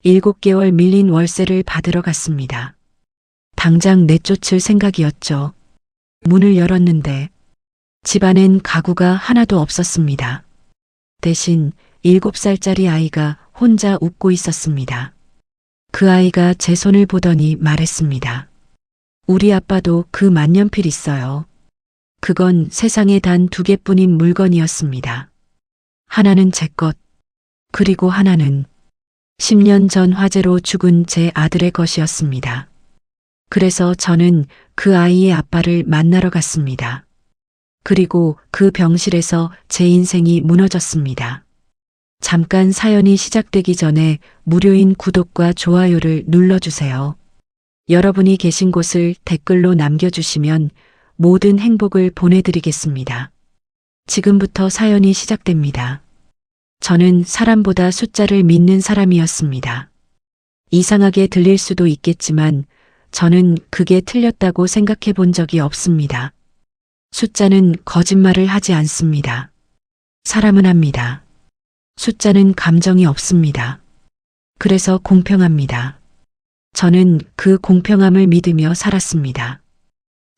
7개월 밀린 월세를 받으러 갔습니다. 당장 내쫓을 생각이었죠. 문을 열었는데 집안엔 가구가 하나도 없었습니다. 대신 7살짜리 아이가 혼자 웃고 있었습니다. 그 아이가 제 손을 보더니 말했습니다. 우리 아빠도 그 만년필 있어요. 그건 세상에 단 2개뿐인 물건이었습니다. 하나는 제 것, 그리고 하나는 10년 전 화재로 죽은 제 아들의 것이었습니다. 그래서 저는 그 아이의 아빠를 만나러 갔습니다. 그리고 그 병실에서 제 인생이 무너졌습니다. 잠깐 사연이 시작되기 전에 무료인 구독과 좋아요를 눌러주세요. 여러분이 계신 곳을 댓글로 남겨주시면 모든 행복을 보내드리겠습니다. 지금부터 사연이 시작됩니다. 저는 사람보다 숫자를 믿는 사람이었습니다. 이상하게 들릴 수도 있겠지만 저는 그게 틀렸다고 생각해 본 적이 없습니다. 숫자는 거짓말을 하지 않습니다. 사람은 합니다. 숫자는 감정이 없습니다. 그래서 공평합니다. 저는 그 공평함을 믿으며 살았습니다.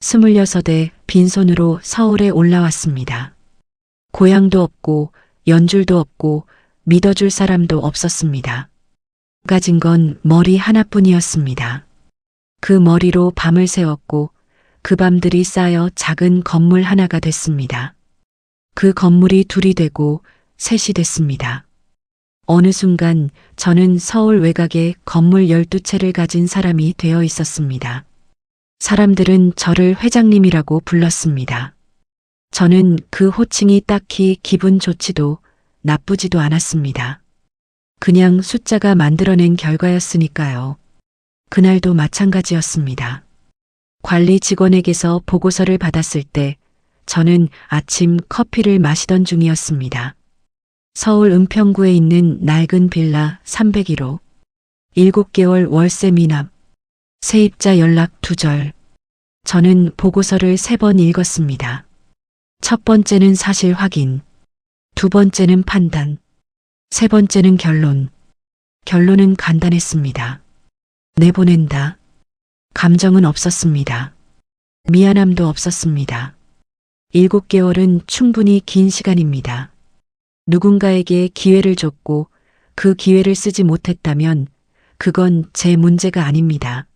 26에 빈손으로 서울에 올라왔습니다. 고향도 없고 연줄도 없고 믿어줄 사람도 없었습니다. 가진 건 머리 하나뿐이었습니다. 그 머리로 밤을 새웠고 그 밤들이 쌓여 작은 건물 하나가 됐습니다. 그 건물이 2이 되고 3이 됐습니다. 어느 순간 저는 서울 외곽에 건물 12채를 가진 사람이 되어 있었습니다. 사람들은 저를 회장님이라고 불렀습니다. 저는 그 호칭이 딱히 기분 좋지도 나쁘지도 않았습니다. 그냥 숫자가 만들어낸 결과였으니까요. 그날도 마찬가지였습니다. 관리 직원에게서 보고서를 받았을 때 저는 아침 커피를 마시던 중이었습니다. 서울 은평구에 있는 낡은 빌라 301호, 7개월 월세 미납, 세입자 연락 두절. 저는 보고서를 3번 읽었습니다. 첫 번째는 사실 확인, 2번째는 판단, 3번째는 결론. 결론은 간단했습니다. 내보낸다. 감정은 없었습니다. 미안함도 없었습니다. 7개월은 충분히 긴 시간입니다. 누군가에게 기회를 줬고 그 기회를 쓰지 못했다면 그건 제 문제가 아닙니다.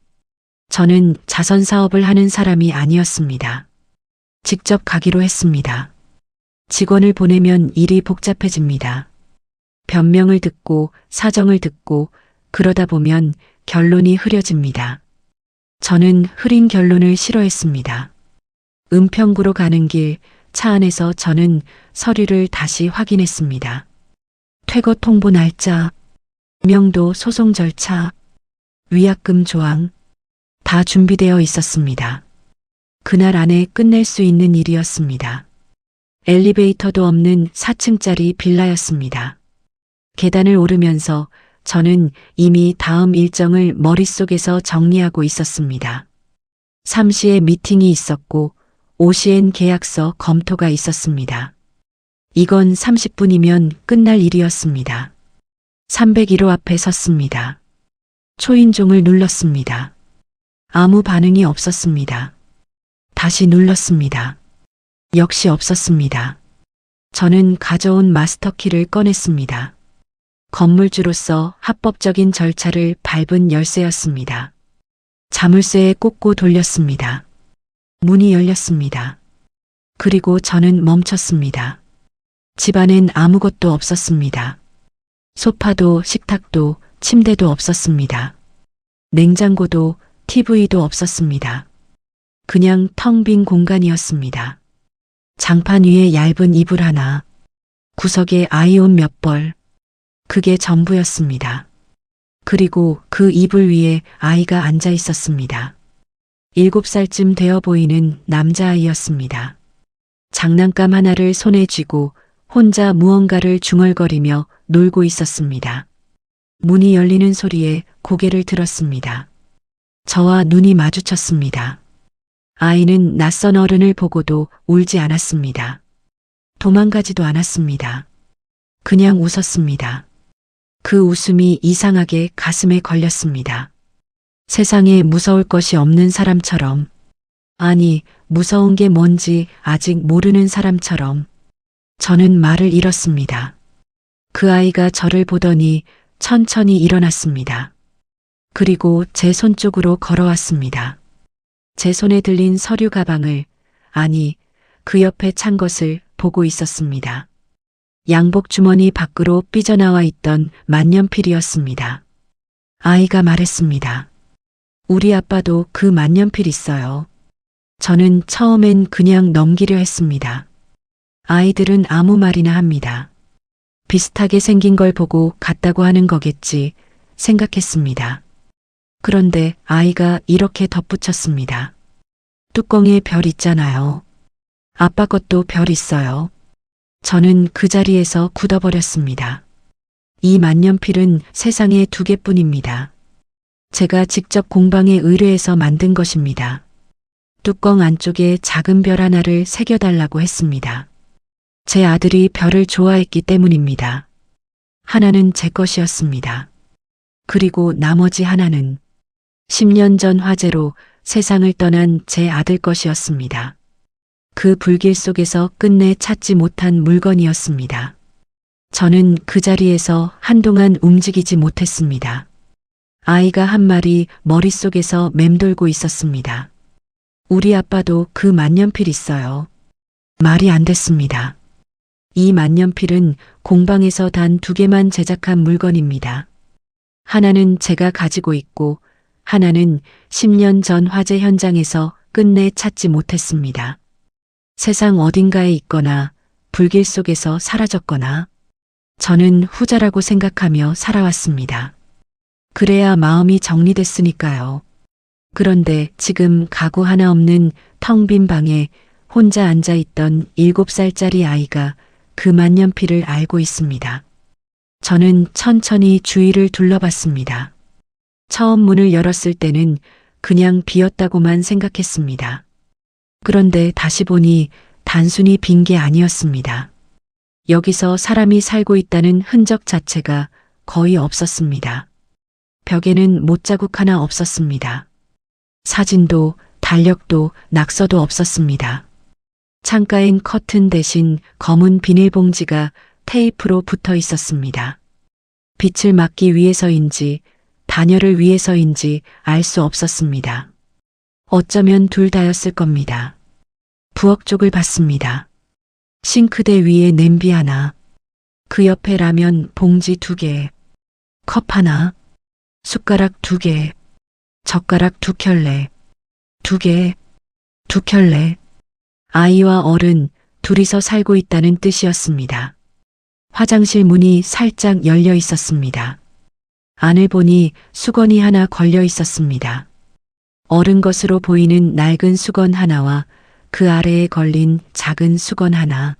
저는 자선 사업을 하는 사람이 아니었습니다. 직접 가기로 했습니다. 직원을 보내면 일이 복잡해집니다. 변명을 듣고 사정을 듣고 그러다 보면 결론이 흐려집니다. 저는 흐린 결론을 싫어했습니다. 은평구로 가는 길 차 안에서 저는 서류를 다시 확인했습니다. 퇴거 통보 날짜, 명도 소송 절차, 위약금 조항 다 준비되어 있었습니다. 그날 안에 끝낼 수 있는 일이었습니다. 엘리베이터도 없는 4층짜리 빌라였습니다. 계단을 오르면서 저는 이미 다음 일정을 머릿속에서 정리하고 있었습니다. 3시에 미팅이 있었고 5시엔 계약서 검토가 있었습니다. 이건 30분이면 끝날 일이었습니다. 301호 앞에 섰습니다. 초인종을 눌렀습니다. 아무 반응이 없었습니다. 다시 눌렀습니다. 역시 없었습니다. 저는 가져온 마스터키를 꺼냈습니다. 건물주로서 합법적인 절차를 밟은 열쇠였습니다. 자물쇠에 꽂고 돌렸습니다. 문이 열렸습니다. 그리고 저는 멈췄습니다. 집안엔 아무것도 없었습니다. 소파도 식탁도 침대도 없었습니다. 냉장고도 TV도 없었습니다. 그냥 텅 빈 공간이었습니다. 장판 위에 얇은 이불 하나, 구석에 아이 옷 몇 벌, 그게 전부였습니다. 그리고 그 이불 위에 아이가 앉아 있었습니다. 7살쯤 되어 보이는 남자아이였습니다. 장난감 하나를 손에 쥐고 혼자 무언가를 중얼거리며 놀고 있었습니다. 문이 열리는 소리에 고개를 들었습니다. 저와 눈이 마주쳤습니다. 아이는 낯선 어른을 보고도 울지 않았습니다. 도망가지도 않았습니다. 그냥 웃었습니다. 그 웃음이 이상하게 가슴에 걸렸습니다. 세상에 무서울 것이 없는 사람처럼, 아니, 무서운 게 뭔지 아직 모르는 사람처럼 저는 말을 잃었습니다. 그 아이가 저를 보더니 천천히 일어났습니다. 그리고 제 손 쪽으로 걸어왔습니다. 제 손에 들린 서류 가방을, 아니, 그 옆에 찬 것을 보고 있었습니다. 양복 주머니 밖으로 삐져나와 있던 만년필이었습니다. 아이가 말했습니다. 우리 아빠도 그 만년필 있어요. 저는 처음엔 그냥 넘기려 했습니다. 아이들은 아무 말이나 합니다. 비슷하게 생긴 걸 보고 같다고 하는 거겠지 생각했습니다. 그런데 아이가 이렇게 덧붙였습니다. 뚜껑에 별 있잖아요. 아빠 것도 별 있어요. 저는 그 자리에서 굳어버렸습니다. 이 만년필은 세상에 2개뿐입니다. 제가 직접 공방에 의뢰해서 만든 것입니다. 뚜껑 안쪽에 작은 별 하나를 새겨달라고 했습니다. 제 아들이 별을 좋아했기 때문입니다. 하나는 제 것이었습니다. 그리고 나머지 하나는 10년 전 화재로 세상을 떠난 제 아들 것이었습니다. 그 불길 속에서 끝내 찾지 못한 물건이었습니다. 저는 그 자리에서 한동안 움직이지 못했습니다. 아이가 한 말이 머릿속에서 맴돌고 있었습니다. 우리 아빠도 그 만년필 있어요. 말이 안 됐습니다. 이 만년필은 공방에서 단 2개만 제작한 물건입니다. 하나는 제가 가지고 있고 하나는 10년 전 화재 현장에서 끝내 찾지 못했습니다. 세상 어딘가에 있거나 불길 속에서 사라졌거나 저는 후자라고 생각하며 살아왔습니다. 그래야 마음이 정리됐으니까요. 그런데 지금 가구 하나 없는 텅 빈 방에 혼자 앉아 있던 7살짜리 아이가 그 만년필을 알고 있습니다. 저는 천천히 주위를 둘러봤습니다. 처음 문을 열었을 때는 그냥 비었다고만 생각했습니다. 그런데 다시 보니 단순히 빈 게 아니었습니다. 여기서 사람이 살고 있다는 흔적 자체가 거의 없었습니다. 벽에는 못자국 하나 없었습니다. 사진도 달력도 낙서도 없었습니다. 창가엔 커튼 대신 검은 비닐봉지가 테이프로 붙어 있었습니다. 빛을 막기 위해서인지 단열을 위해서인지 알 수 없었습니다. 어쩌면 둘 다였을 겁니다. 부엌 쪽을 봤습니다. 싱크대 위에 냄비 하나, 그 옆에 라면 봉지 2개, 컵 하나, 숟가락 2개, 젓가락 2켤레, 2개, 2켤레. 아이와 어른 둘이서 살고 있다는 뜻이었습니다. 화장실 문이 살짝 열려 있었습니다. 안을 보니 수건이 하나 걸려 있었습니다. 어른 것으로 보이는 낡은 수건 하나와 그 아래에 걸린 작은 수건 하나,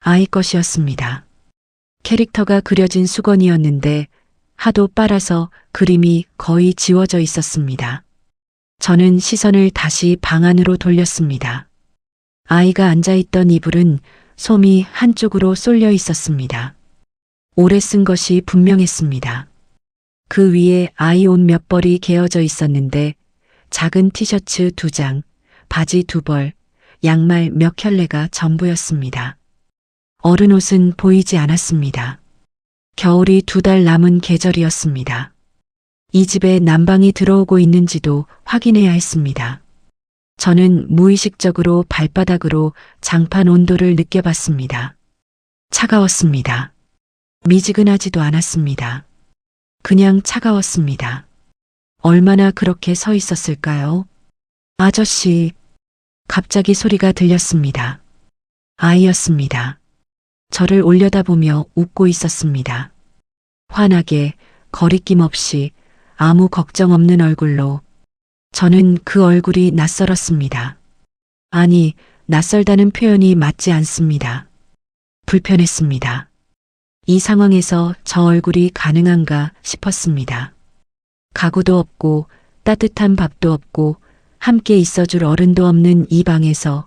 아이 것이었습니다. 캐릭터가 그려진 수건이었는데 하도 빨아서 그림이 거의 지워져 있었습니다. 저는 시선을 다시 방 안으로 돌렸습니다. 아이가 앉아있던 이불은 솜이 한쪽으로 쏠려 있었습니다. 오래 쓴 것이 분명했습니다. 그 위에 아이 옷 몇 벌이 개어져 있었는데 작은 티셔츠 2장, 바지 2벌, 양말 몇 켤레가 전부였습니다. 어른 옷은 보이지 않았습니다. 겨울이 2달 남은 계절이었습니다. 이 집에 난방이 들어오고 있는지도 확인해야 했습니다. 저는 무의식적으로 발바닥으로 장판 온도를 느껴봤습니다. 차가웠습니다. 미지근하지도 않았습니다. 그냥 차가웠습니다. 얼마나 그렇게 서 있었을까요? 아저씨, 갑자기 소리가 들렸습니다. 아이였습니다. 저를 올려다보며 웃고 있었습니다. 환하게, 거리낌 없이 아무 걱정 없는 얼굴로. 저는 그 얼굴이 낯설었습니다. 아니, 낯설다는 표현이 맞지 않습니다. 불편했습니다. 이 상황에서 저 얼굴이 가능한가 싶었습니다. 가구도 없고 따뜻한 밥도 없고 함께 있어줄 어른도 없는 이 방에서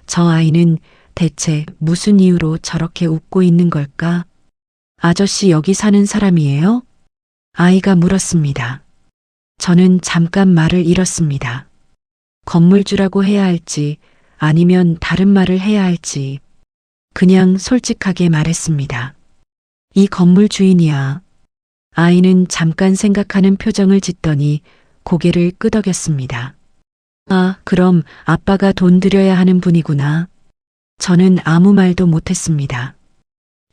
저 아이는 대체 무슨 이유로 저렇게 웃고 있는 걸까? 아저씨 여기 사는 사람이에요? 아이가 물었습니다. 저는 잠깐 말을 잃었습니다. 건물주라고 해야 할지 아니면 다른 말을 해야 할지 그냥 솔직하게 말했습니다. 이 건물 주인이야. 아이는 잠깐 생각하는 표정을 짓더니 고개를 끄덕였습니다. 아, 그럼 아빠가 돈 들여야 하는 분이구나. 저는 아무 말도 못했습니다.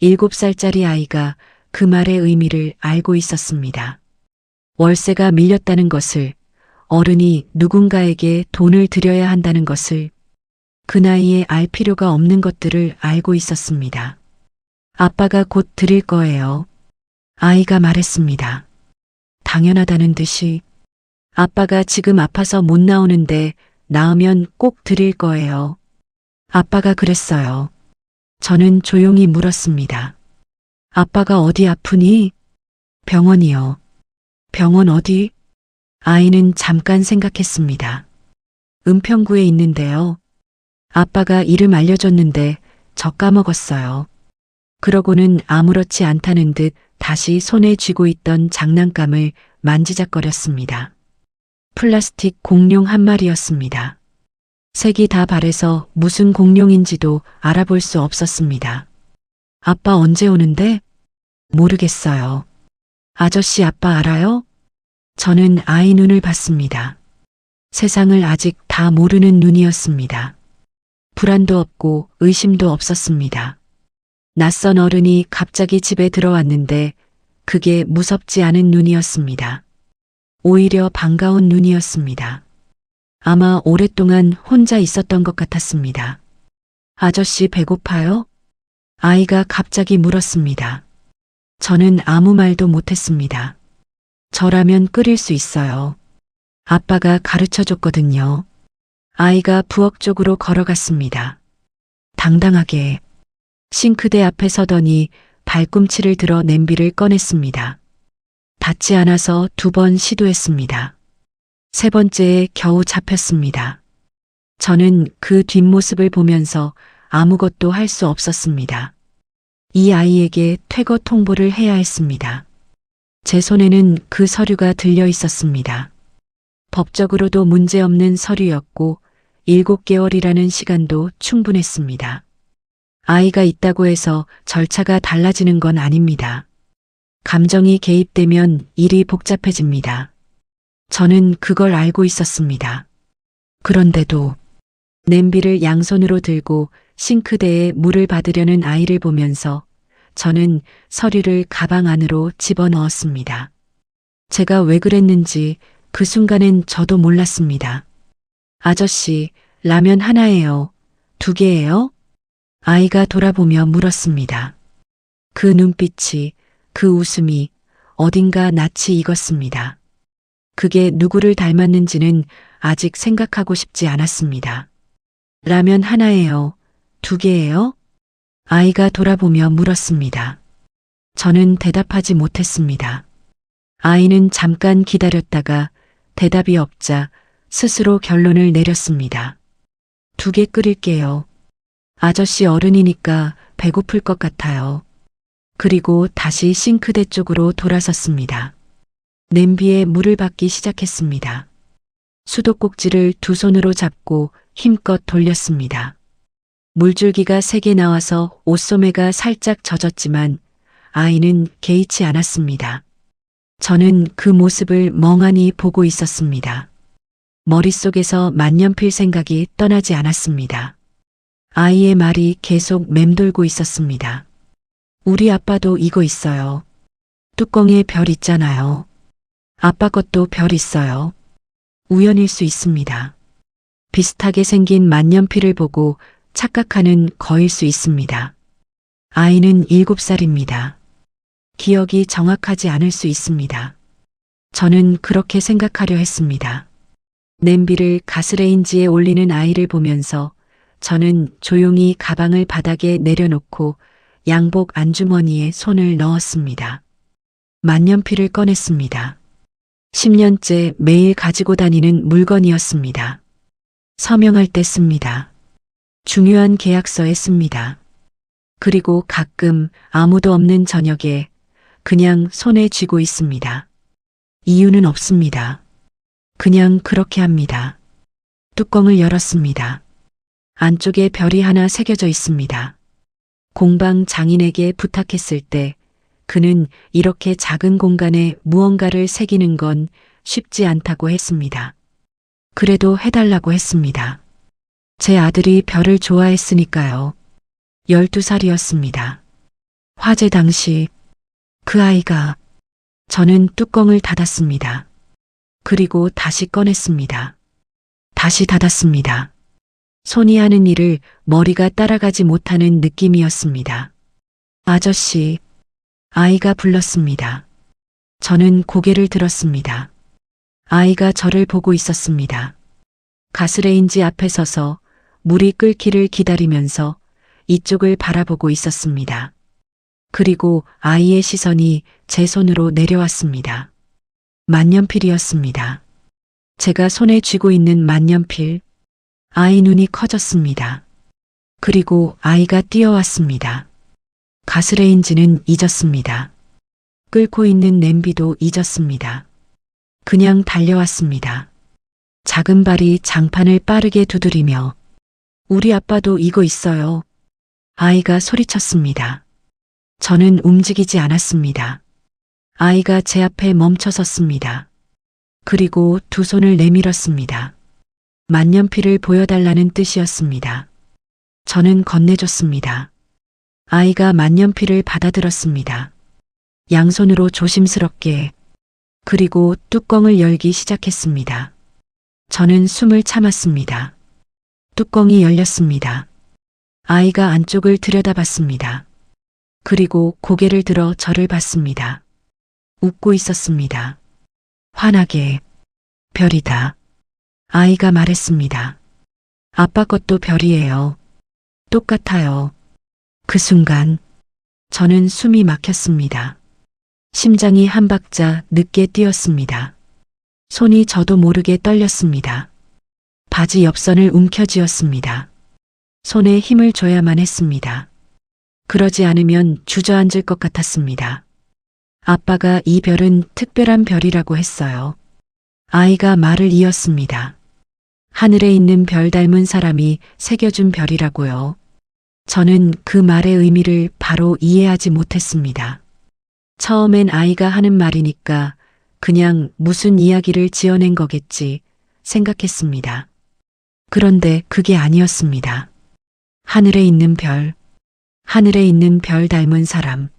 7살짜리 아이가 그 말의 의미를 알고 있었습니다. 월세가 밀렸다는 것을, 어른이 누군가에게 돈을 들여야 한다는 것을, 그 나이에 알 필요가 없는 것들을 알고 있었습니다. 아빠가 곧 드릴 거예요. 아이가 말했습니다. 당연하다는 듯이 아빠가 지금 아파서 못 나오는데 나으면 꼭 드릴 거예요. 아빠가 그랬어요. 저는 조용히 물었습니다. 아빠가 어디 아프니? 병원이요. 병원 어디? 아이는 잠깐 생각했습니다. 은평구에 있는데요. 아빠가 이름 알려줬는데 저 까먹었어요. 그러고는 아무렇지 않다는 듯 다시 손에 쥐고 있던 장난감을 만지작거렸습니다. 플라스틱 공룡 한 마리였습니다. 색이 다 바래서 무슨 공룡인지도 알아볼 수 없었습니다. 아빠 언제 오는데? 모르겠어요. 아저씨 아빠 알아요? 저는 아이 눈을 봤습니다. 세상을 아직 다 모르는 눈이었습니다. 불안도 없고 의심도 없었습니다. 낯선 어른이 갑자기 집에 들어왔는데 그게 무섭지 않은 눈이었습니다. 오히려 반가운 눈이었습니다. 아마 오랫동안 혼자 있었던 것 같았습니다. 아저씨 배고파요? 아이가 갑자기 물었습니다. 저는 아무 말도 못했습니다. 저라면 끓일 수 있어요. 아빠가 가르쳐 줬거든요. 아이가 부엌 쪽으로 걸어갔습니다. 당당하게 싱크대 앞에 서더니 발꿈치를 들어 냄비를 꺼냈습니다. 닿지 않아서 2번 시도했습니다. 3번째에 겨우 잡혔습니다. 저는 그 뒷모습을 보면서 아무것도 할 수 없었습니다. 이 아이에게 퇴거 통보를 해야 했습니다. 제 손에는 그 서류가 들려 있었습니다. 법적으로도 문제없는 서류였고 7개월이라는 시간도 충분했습니다. 아이가 있다고 해서 절차가 달라지는 건 아닙니다. 감정이 개입되면 일이 복잡해집니다. 저는 그걸 알고 있었습니다. 그런데도 냄비를 양손으로 들고 싱크대에 물을 받으려는 아이를 보면서 저는 서류를 가방 안으로 집어넣었습니다. 제가 왜 그랬는지 그 순간엔 저도 몰랐습니다. 아저씨, 라면 하나예요? 2개예요? 아이가 돌아보며 물었습니다. 그 눈빛이, 그 웃음이 어딘가 낯이 익었습니다. 그게 누구를 닮았는지는 아직 생각하고 싶지 않았습니다. 라면 하나예요? 2개예요? 아이가 돌아보며 물었습니다. 저는 대답하지 못했습니다. 아이는 잠깐 기다렸다가 대답이 없자 스스로 결론을 내렸습니다. 2개 끓일게요. 아저씨 어른이니까 배고플 것 같아요. 그리고 다시 싱크대 쪽으로 돌아섰습니다. 냄비에 물을 받기 시작했습니다. 수도꼭지를 2손으로 잡고 힘껏 돌렸습니다. 물줄기가 3개 나와서 옷소매가 살짝 젖었지만 아이는 개의치 않았습니다. 저는 그 모습을 멍하니 보고 있었습니다. 머릿속에서 만년필 생각이 떠나지 않았습니다. 아이의 말이 계속 맴돌고 있었습니다. 우리 아빠도 이거 있어요. 뚜껑에 별 있잖아요. 아빠 것도 별 있어요. 우연일 수 있습니다. 비슷하게 생긴 만년필을 보고 착각하는 거일 수 있습니다. 아이는 7살입니다. 기억이 정확하지 않을 수 있습니다. 저는 그렇게 생각하려 했습니다. 냄비를 가스레인지에 올리는 아이를 보면서 저는 조용히 가방을 바닥에 내려놓고 양복 안주머니에 손을 넣었습니다. 만년필을 꺼냈습니다. 10년째 매일 가지고 다니는 물건이었습니다. 서명할 때 씁니다. 중요한 계약서에 씁니다. 그리고 가끔 아무도 없는 저녁에 그냥 손에 쥐고 있습니다. 이유는 없습니다. 그냥 그렇게 합니다. 뚜껑을 열었습니다. 안쪽에 별이 하나 새겨져 있습니다. 공방 장인에게 부탁했을 때 그는 이렇게 작은 공간에 무언가를 새기는 건 쉽지 않다고 했습니다. 그래도 해달라고 했습니다. 제 아들이 별을 좋아했으니까요. 12살이었습니다. 화재 당시 그 아이가 저는 뚜껑을 닫았습니다. 그리고 다시 꺼냈습니다. 다시 닫았습니다. 손이 하는 일을 머리가 따라가지 못하는 느낌이었습니다. 아저씨, 아이가 불렀습니다. 저는 고개를 들었습니다. 아이가 저를 보고 있었습니다. 가스레인지 앞에 서서 물이 끓기를 기다리면서 이쪽을 바라보고 있었습니다. 그리고 아이의 시선이 제 손으로 내려왔습니다. 만년필이었습니다. 제가 손에 쥐고 있는 만년필. 아이 눈이 커졌습니다. 그리고 아이가 뛰어왔습니다. 가스레인지는 잊었습니다. 끓고 있는 냄비도 잊었습니다. 그냥 달려왔습니다. 작은 발이 장판을 빠르게 두드리며 우리 아빠도 이거 있어요. 아이가 소리쳤습니다. 저는 움직이지 않았습니다. 아이가 제 앞에 멈춰 섰습니다. 그리고 두 손을 내밀었습니다. 만년필을 보여달라는 뜻이었습니다. 저는 건네줬습니다. 아이가 만년필을 받아들었습니다. 양손으로 조심스럽게 그리고 뚜껑을 열기 시작했습니다. 저는 숨을 참았습니다. 뚜껑이 열렸습니다. 아이가 안쪽을 들여다봤습니다. 그리고 고개를 들어 저를 봤습니다. 웃고 있었습니다. 환하게 별이다. 아이가 말했습니다. 아빠 것도 별이에요. 똑같아요. 그 순간 저는 숨이 막혔습니다. 심장이 한 박자 늦게 뛰었습니다. 손이 저도 모르게 떨렸습니다. 바지 옆선을 움켜쥐었습니다. 손에 힘을 줘야만 했습니다. 그러지 않으면 주저앉을 것 같았습니다. 아빠가 이 별은 특별한 별이라고 했어요. 아이가 말을 이었습니다. 하늘에 있는 별 닮은 사람이 새겨준 별이라고요. 저는 그 말의 의미를 바로 이해하지 못했습니다. 처음엔 아이가 하는 말이니까 그냥 무슨 이야기를 지어낸 거겠지 생각했습니다. 그런데 그게 아니었습니다. 하늘에 있는 별, 하늘에 있는 별 닮은 사람.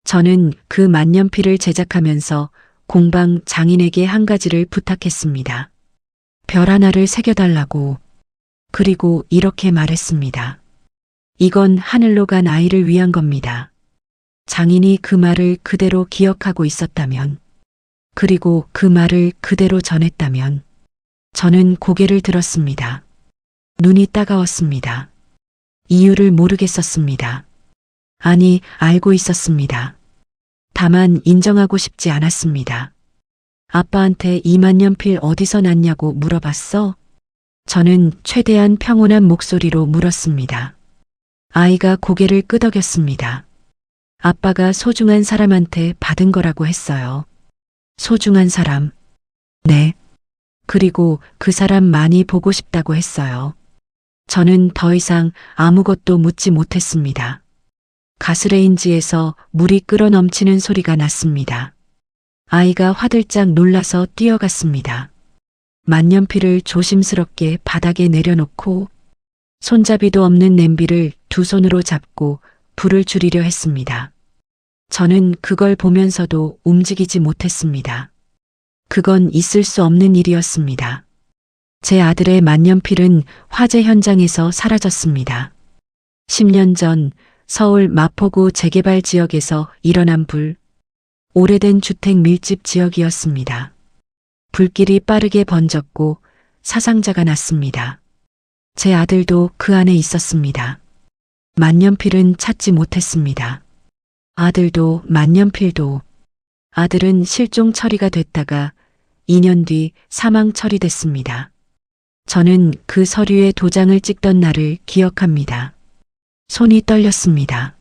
저는 그 만년필을 제작하면서 공방 장인에게 한 가지를 부탁했습니다. 별 하나를 새겨달라고. 그리고 이렇게 말했습니다. 이건 하늘로 간 아이를 위한 겁니다. 장인이 그 말을 그대로 기억하고 있었다면, 그리고 그 말을 그대로 전했다면, 저는 고개를 들었습니다. 눈이 따가웠습니다. 이유를 모르겠었습니다. 아니, 알고 있었습니다. 다만 인정하고 싶지 않았습니다. 아빠한테 이 만년필 어디서 났냐고 물어봤어? 저는 최대한 평온한 목소리로 물었습니다. 아이가 고개를 끄덕였습니다. 아빠가 소중한 사람한테 받은 거라고 했어요. 소중한 사람. 네. 그리고 그 사람 많이 보고 싶다고 했어요. 저는 더 이상 아무것도 묻지 못했습니다. 가스레인지에서 물이 끓어 넘치는 소리가 났습니다. 아이가 화들짝 놀라서 뛰어갔습니다. 만년필을 조심스럽게 바닥에 내려놓고 손잡이도 없는 냄비를 두 손으로 잡고 불을 줄이려 했습니다. 저는 그걸 보면서도 움직이지 못했습니다. 그건 있을 수 없는 일이었습니다. 제 아들의 만년필은 화재 현장에서 사라졌습니다. 10년 전 서울 마포구 재개발 지역에서 일어난 불. 오래된 주택 밀집 지역이었습니다. 불길이 빠르게 번졌고 사상자가 났습니다. 제 아들도 그 안에 있었습니다. 만년필은 찾지 못했습니다. 아들도 만년필도. 아들은 실종 처리가 됐다가 2년 뒤 사망 처리됐습니다. 저는 그 서류에 도장을 찍던 날을 기억합니다. 손이 떨렸습니다.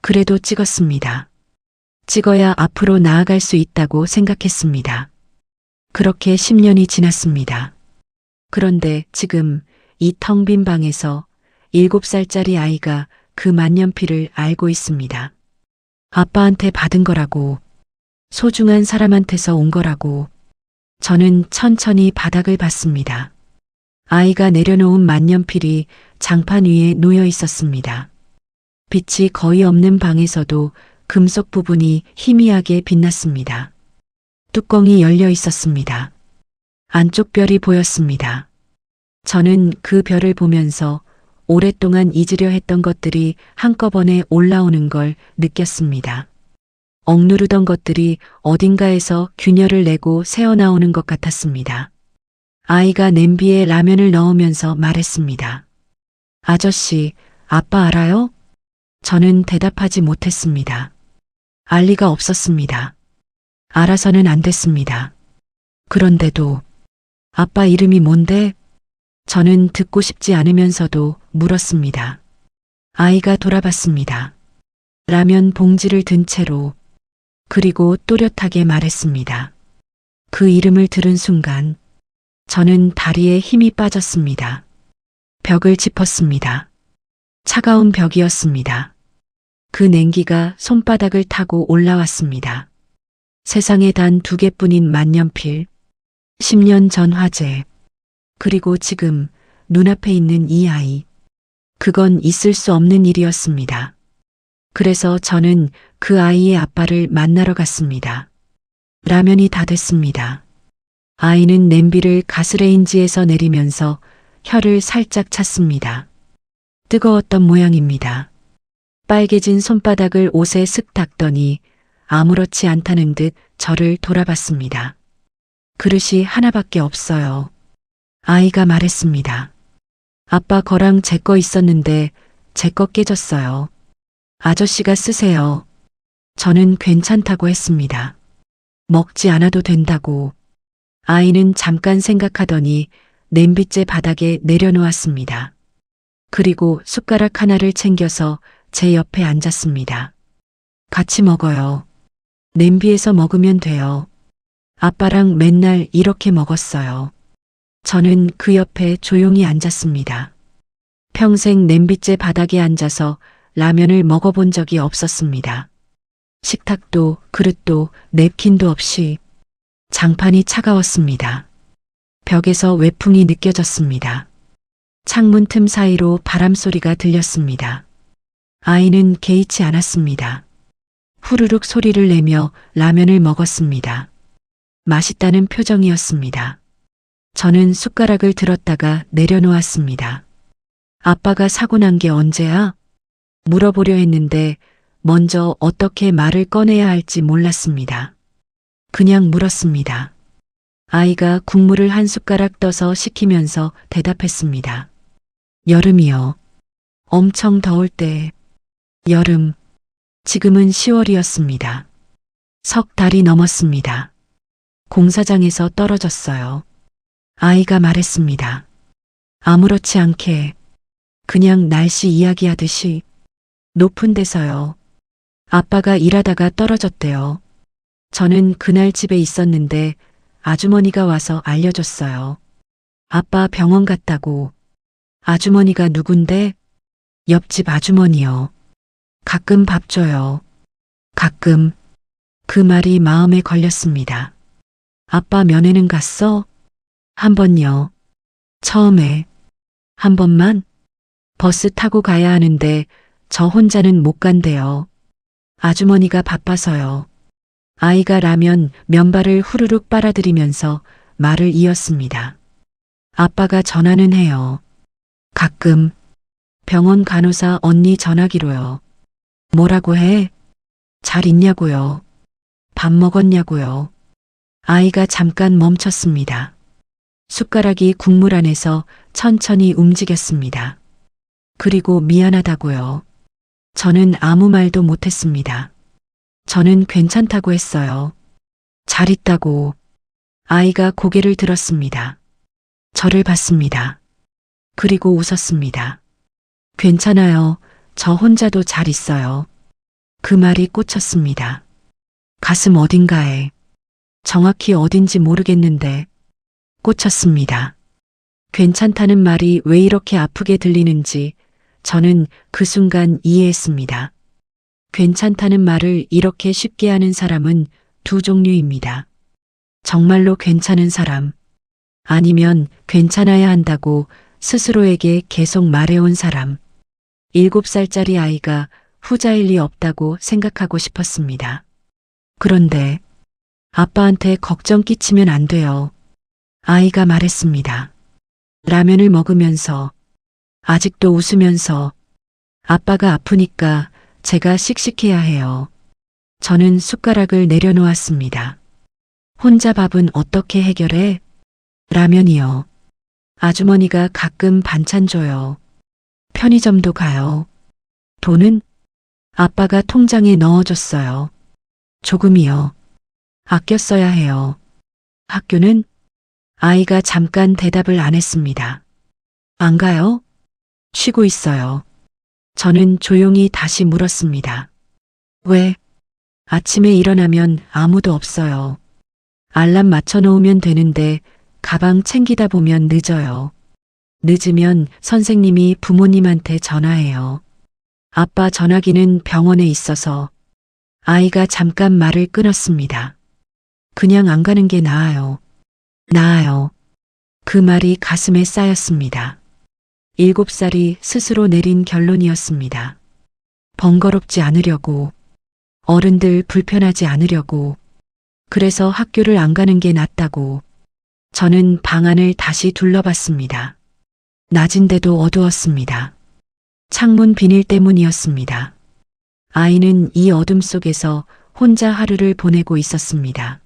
그래도 찍었습니다. 찍어야 앞으로 나아갈 수 있다고 생각했습니다. 그렇게 10년이 지났습니다. 그런데 지금 이 텅 빈 방에서 7살짜리 아이가 그 만년필을 알고 있습니다. 아빠한테 받은 거라고, 소중한 사람한테서 온 거라고. 저는 천천히 바닥을 봤습니다. 아이가 내려놓은 만년필이 장판 위에 놓여 있었습니다. 빛이 거의 없는 방에서도 금속 부분이 희미하게 빛났습니다. 뚜껑이 열려 있었습니다. 안쪽 별이 보였습니다. 저는 그 별을 보면서 오랫동안 잊으려 했던 것들이 한꺼번에 올라오는 걸 느꼈습니다. 억누르던 것들이 어딘가에서 균열을 내고 새어나오는 것 같았습니다. 아이가 냄비에 라면을 넣으면서 말했습니다. 아저씨, 아빠 알아요? 저는 대답하지 못했습니다. 알 리가 없었습니다. 알아서는 안 됐습니다. 그런데도 아빠 이름이 뭔데? 저는 듣고 싶지 않으면서도 물었습니다. 아이가 돌아봤습니다. 라면 봉지를 든 채로. 그리고 또렷하게 말했습니다. 그 이름을 들은 순간 저는 다리에 힘이 빠졌습니다. 벽을 짚었습니다. 차가운 벽이었습니다. 그 냉기가 손바닥을 타고 올라왔습니다. 세상에 단 2개뿐인 만년필, 10년 전 화재, 그리고 지금 눈앞에 있는 이 아이. 그건 있을 수 없는 일이었습니다. 그래서 저는 그 아이의 아빠를 만나러 갔습니다. 라면이 다 됐습니다. 아이는 냄비를 가스레인지에서 내리면서 혀를 살짝 찼습니다. 뜨거웠던 모양입니다. 빨개진 손바닥을 옷에 쓱 닦더니 아무렇지 않다는 듯 저를 돌아봤습니다. 그릇이 하나밖에 없어요. 아이가 말했습니다. 아빠 거랑 제 거 있었는데 제 거 깨졌어요. 아저씨가 쓰세요. 저는 괜찮다고 했습니다. 먹지 않아도 된다고. 아이는 잠깐 생각하더니 냄비째 바닥에 내려놓았습니다. 그리고 숟가락 하나를 챙겨서 제 옆에 앉았습니다. 같이 먹어요. 냄비에서 먹으면 돼요. 아빠랑 맨날 이렇게 먹었어요. 저는 그 옆에 조용히 앉았습니다. 평생 냄비째 바닥에 앉아서 라면을 먹어본 적이 없었습니다. 식탁도 그릇도 냅킨도 없이. 장판이 차가웠습니다. 벽에서 외풍이 느껴졌습니다. 창문 틈 사이로 바람 소리가 들렸습니다. 아이는 개의치 않았습니다. 후루룩 소리를 내며 라면을 먹었습니다. 맛있다는 표정이었습니다. 저는 숟가락을 들었다가 내려놓았습니다. 아빠가 사고 난 게 언제야? 물어보려 했는데 먼저 어떻게 말을 꺼내야 할지 몰랐습니다. 그냥 물었습니다. 아이가 국물을 한 숟가락 떠서 식히면서 대답했습니다. 여름이요. 엄청 더울 때. 여름. 지금은 10월이었습니다. 석 달이 넘었습니다. 공사장에서 떨어졌어요. 아이가 말했습니다. 아무렇지 않게, 그냥 날씨 이야기하듯이. 높은 데서요. 아빠가 일하다가 떨어졌대요. 저는 그날 집에 있었는데 아주머니가 와서 알려줬어요. 아빠 병원 갔다고. 아주머니가 누군데? 옆집 아주머니요. 가끔 밥 줘요. 가끔. 그 말이 마음에 걸렸습니다. 아빠 면회는 갔어? 한 번요. 처음에. 한 번만? 버스 타고 가야 하는데 저 혼자는 못 간대요. 아주머니가 바빠서요. 아이가 라면 면발을 후루룩 빨아들이면서 말을 이었습니다. 아빠가 전화는 해요. 가끔. 병원 간호사 언니 전화기로요. 뭐라고 해? 잘 있냐고요. 밥 먹었냐고요. 아이가 잠깐 멈췄습니다. 숟가락이 국물 안에서 천천히 움직였습니다. 그리고 미안하다고요. 저는 아무 말도 못했습니다. 저는 괜찮다고 했어요. 잘 있다고. 아이가 고개를 들었습니다. 저를 봤습니다. 그리고 웃었습니다. 괜찮아요. 저 혼자도 잘 있어요. 그 말이 꽂혔습니다. 가슴 어딘가에, 정확히 어딘지 모르겠는데 꽂혔습니다. 괜찮다는 말이 왜 이렇게 아프게 들리는지 저는 그 순간 이해했습니다. 괜찮다는 말을 이렇게 쉽게 하는 사람은 두 종류입니다. 정말로 괜찮은 사람, 아니면 괜찮아야 한다고 스스로에게 계속 말해온 사람. 7살짜리 아이가 후자일 리 없다고 생각하고 싶었습니다. 그런데 아빠한테 걱정 끼치면 안 돼요. 아이가 말했습니다. 라면을 먹으면서, 아직도 웃으면서, 아빠가 아프니까 제가 씩씩해야 해요. 저는 숟가락을 내려놓았습니다. 혼자 밥은 어떻게 해결해? 라면이요. 아주머니가 가끔 반찬 줘요. 편의점도 가요. 돈은 아빠가 통장에 넣어줬어요. 조금이요. 아껴 써야 해요. 학교는 아이가 잠깐 대답을 안 했습니다. 안 가요? 쉬고 있어요. 저는 조용히 다시 물었습니다. 왜? 아침에 일어나면 아무도 없어요. 알람 맞춰 놓으면 되는데 가방 챙기다 보면 늦어요. 늦으면 선생님이 부모님한테 전화해요. 아빠 전화기는 병원에 있어서. 아이가 잠깐 말을 끊었습니다. 그냥 안 가는 게 나아요. 나아요. 그 말이 가슴에 쌓였습니다. 7살이 스스로 내린 결론이었습니다. 번거롭지 않으려고, 어른들 불편하지 않으려고, 그래서 학교를 안 가는 게 낫다고. 저는 방 안을 다시 둘러봤습니다. 낮인데도 어두웠습니다. 창문 비닐 때문이었습니다. 아이는 이 어둠 속에서 혼자 하루를 보내고 있었습니다.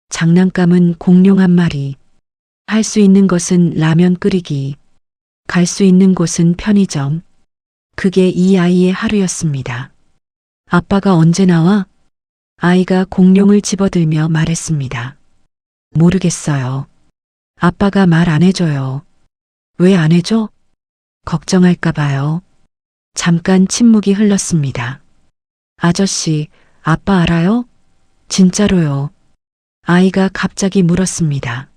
장난감은 공룡 한 마리, 할 수 있는 것은 라면 끓이기, 갈 수 있는 곳은 편의점. 그게 이 아이의 하루였습니다. 아빠가 언제 나와? 아이가 공룡을 집어들며 말했습니다. 모르겠어요. 아빠가 말 안 해줘요. 왜 안 해줘? 걱정할까 봐요. 잠깐 침묵이 흘렀습니다. 아저씨, 아빠 알아요? 진짜로요. 아이가 갑자기 물었습니다.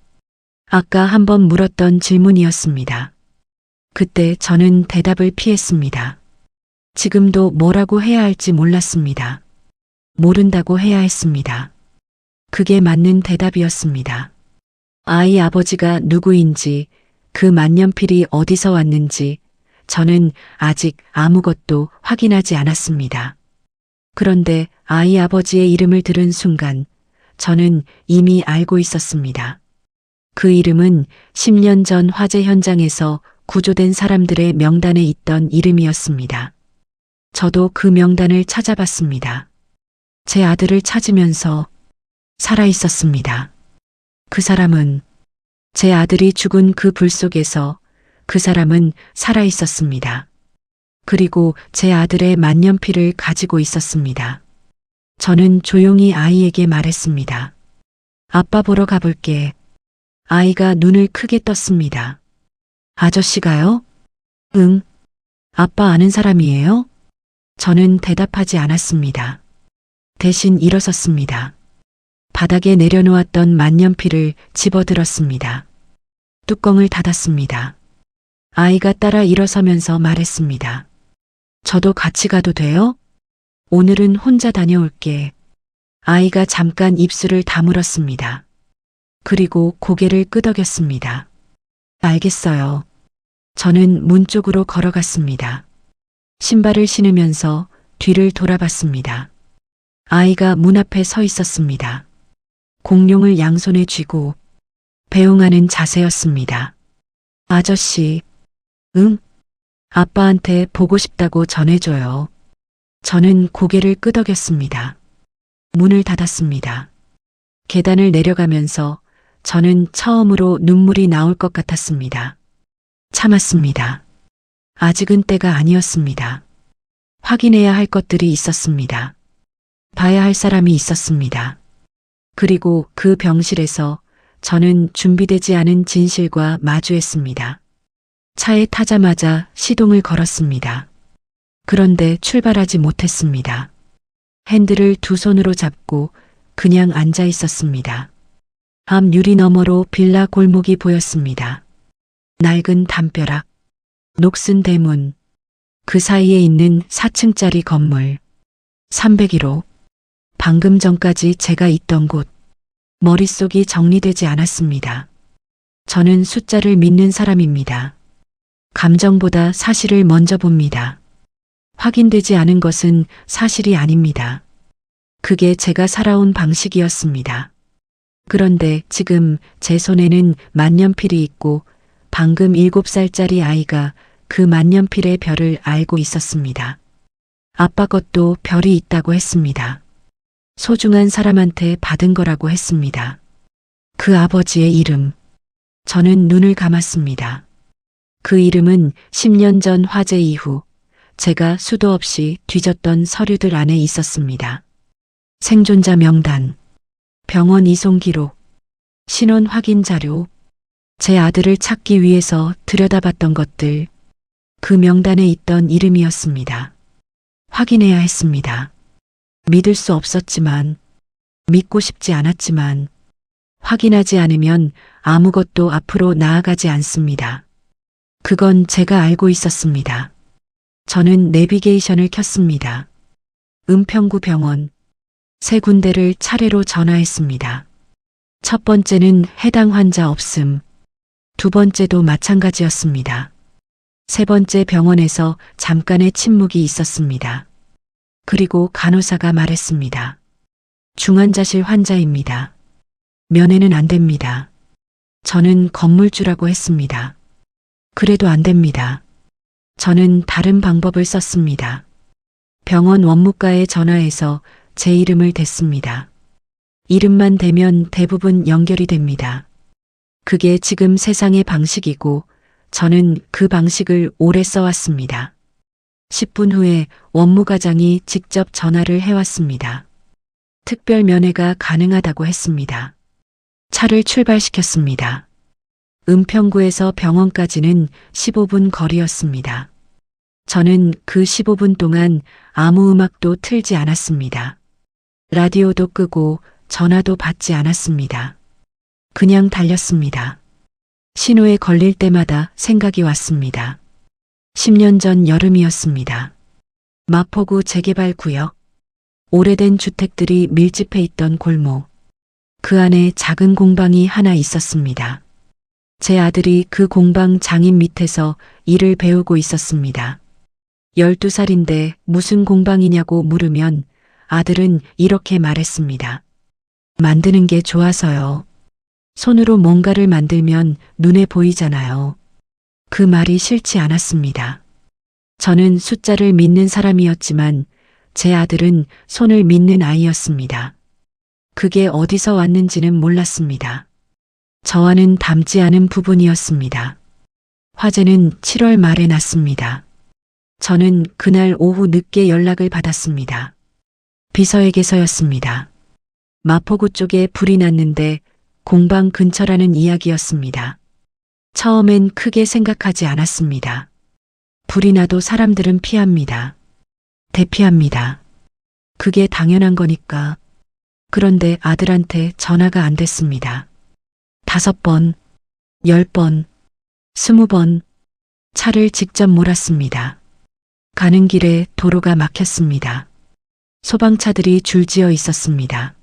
아까 한번 물었던 질문이었습니다. 그때 저는 대답을 피했습니다. 지금도 뭐라고 해야 할지 몰랐습니다. 모른다고 해야 했습니다. 그게 맞는 대답이었습니다. 아이 아버지가 누구인지, 그 만년필이 어디서 왔는지 저는 아직 아무것도 확인하지 않았습니다. 그런데 아이 아버지의 이름을 들은 순간 저는 이미 알고 있었습니다. 그 이름은 10년 전 화재 현장에서 구조된 사람들의 명단에 있던 이름이었습니다. 저도 그 명단을 찾아봤습니다. 제 아들을 찾으면서 살아 있었습니다. 그 사람은, 제 아들이 죽은 그 불 속에서 그 사람은 살아 있었습니다. 그리고 제 아들의 만년필을 가지고 있었습니다. 저는 조용히 아이에게 말했습니다. 아빠 보러 가볼게. 아이가 눈을 크게 떴습니다. 아저씨가요? 응. 아빠 아는 사람이에요? 저는 대답하지 않았습니다. 대신 일어섰습니다. 바닥에 내려놓았던 만년필을 집어들었습니다. 뚜껑을 닫았습니다. 아이가 따라 일어서면서 말했습니다. 저도 같이 가도 돼요? 오늘은 혼자 다녀올게. 아이가 잠깐 입술을 다물었습니다. 그리고 고개를 끄덕였습니다. 알겠어요. 저는 문 쪽으로 걸어갔습니다. 신발을 신으면서 뒤를 돌아봤습니다. 아이가 문 앞에 서 있었습니다. 공룡을 양손에 쥐고 배웅하는 자세였습니다. 아저씨, 응? 아빠한테 보고 싶다고 전해줘요. 저는 고개를 끄덕였습니다. 문을 닫았습니다. 계단을 내려가면서 저는 처음으로 눈물이 나올 것 같았습니다. 참았습니다. 아직은 때가 아니었습니다. 확인해야 할 것들이 있었습니다. 봐야 할 사람이 있었습니다. 그리고 그 병실에서 저는 준비되지 않은 진실과 마주했습니다. 차에 타자마자 시동을 걸었습니다. 그런데 출발하지 못했습니다. 핸들을 두 손으로 잡고 그냥 앉아 있었습니다. 앞 유리 너머로 빌라 골목이 보였습니다. 낡은 담벼락, 녹슨 대문, 그 사이에 있는 4층짜리 건물, 301호, 방금 전까지 제가 있던 곳, 머릿속이 정리되지 않았습니다. 저는 숫자를 믿는 사람입니다. 감정보다 사실을 먼저 봅니다. 확인되지 않은 것은 사실이 아닙니다. 그게 제가 살아온 방식이었습니다. 그런데 지금 제 손에는 만년필이 있고 방금 7살짜리 아이가 그 만년필의 별을 알고 있었습니다. 아빠 것도 별이 있다고 했습니다. 소중한 사람한테 받은 거라고 했습니다. 그 아버지의 이름. 저는 눈을 감았습니다. 그 이름은 10년 전 화재 이후 제가 수도 없이 뒤졌던 서류들 안에 있었습니다. 생존자 명단, 병원 이송 기록, 신원 확인 자료, 제 아들을 찾기 위해서 들여다봤던 것들, 그 명단에 있던 이름이었습니다. 확인해야 했습니다. 믿을 수 없었지만, 믿고 싶지 않았지만, 확인하지 않으면 아무것도 앞으로 나아가지 않습니다. 그건 제가 알고 있었습니다. 저는 내비게이션을 켰습니다. 은평구 병원, 세 군데를 차례로 전화했습니다. 첫 번째는 해당 환자 없음. 두 번째도 마찬가지였습니다. 세 번째 병원에서 잠깐의 침묵이 있었습니다. 그리고 간호사가 말했습니다. 중환자실 환자입니다. 면회는 안 됩니다. 저는 건물주라고 했습니다. 그래도 안 됩니다. 저는 다른 방법을 썼습니다. 병원 원무과에 전화해서 제 이름을 댔습니다. 이름만 대면 대부분 연결이 됩니다. 그게 지금 세상의 방식이고 저는 그 방식을 오래 써왔습니다. 10분 후에 원무과장이 직접 전화를 해왔습니다. 특별 면회가 가능하다고 했습니다. 차를 출발시켰습니다. 은평구에서 병원까지는 15분 거리였습니다. 저는 그 15분 동안 아무 음악도 틀지 않았습니다. 라디오도 끄고 전화도 받지 않았습니다. 그냥 달렸습니다. 신호에 걸릴 때마다 생각이 왔습니다. 10년 전 여름이었습니다. 마포구 재개발 구역. 오래된 주택들이 밀집해 있던 골목. 그 안에 작은 공방이 하나 있었습니다. 제 아들이 그 공방 장인 밑에서 일을 배우고 있었습니다. 12살인데 무슨 공방이냐고 물으면 아들은 이렇게 말했습니다. 만드는 게 좋아서요. 손으로 뭔가를 만들면 눈에 보이잖아요. 그 말이 싫지 않았습니다. 저는 숫자를 믿는 사람이었지만 제 아들은 손을 믿는 아이였습니다. 그게 어디서 왔는지는 몰랐습니다. 저와는 닮지 않은 부분이었습니다. 화재는 7월 말에 났습니다. 저는 그날 오후 늦게 연락을 받았습니다. 비서에게서였습니다. 마포구 쪽에 불이 났는데 공방 근처라는 이야기였습니다. 처음엔 크게 생각하지 않았습니다. 불이 나도 사람들은 피합니다. 대피합니다. 그게 당연한 거니까. 그런데 아들한테 전화가 안 됐습니다. 5번, 10번, 20번 차를 직접 몰았습니다. 가는 길에 도로가 막혔습니다. 소방차들이 줄지어 있었습니다.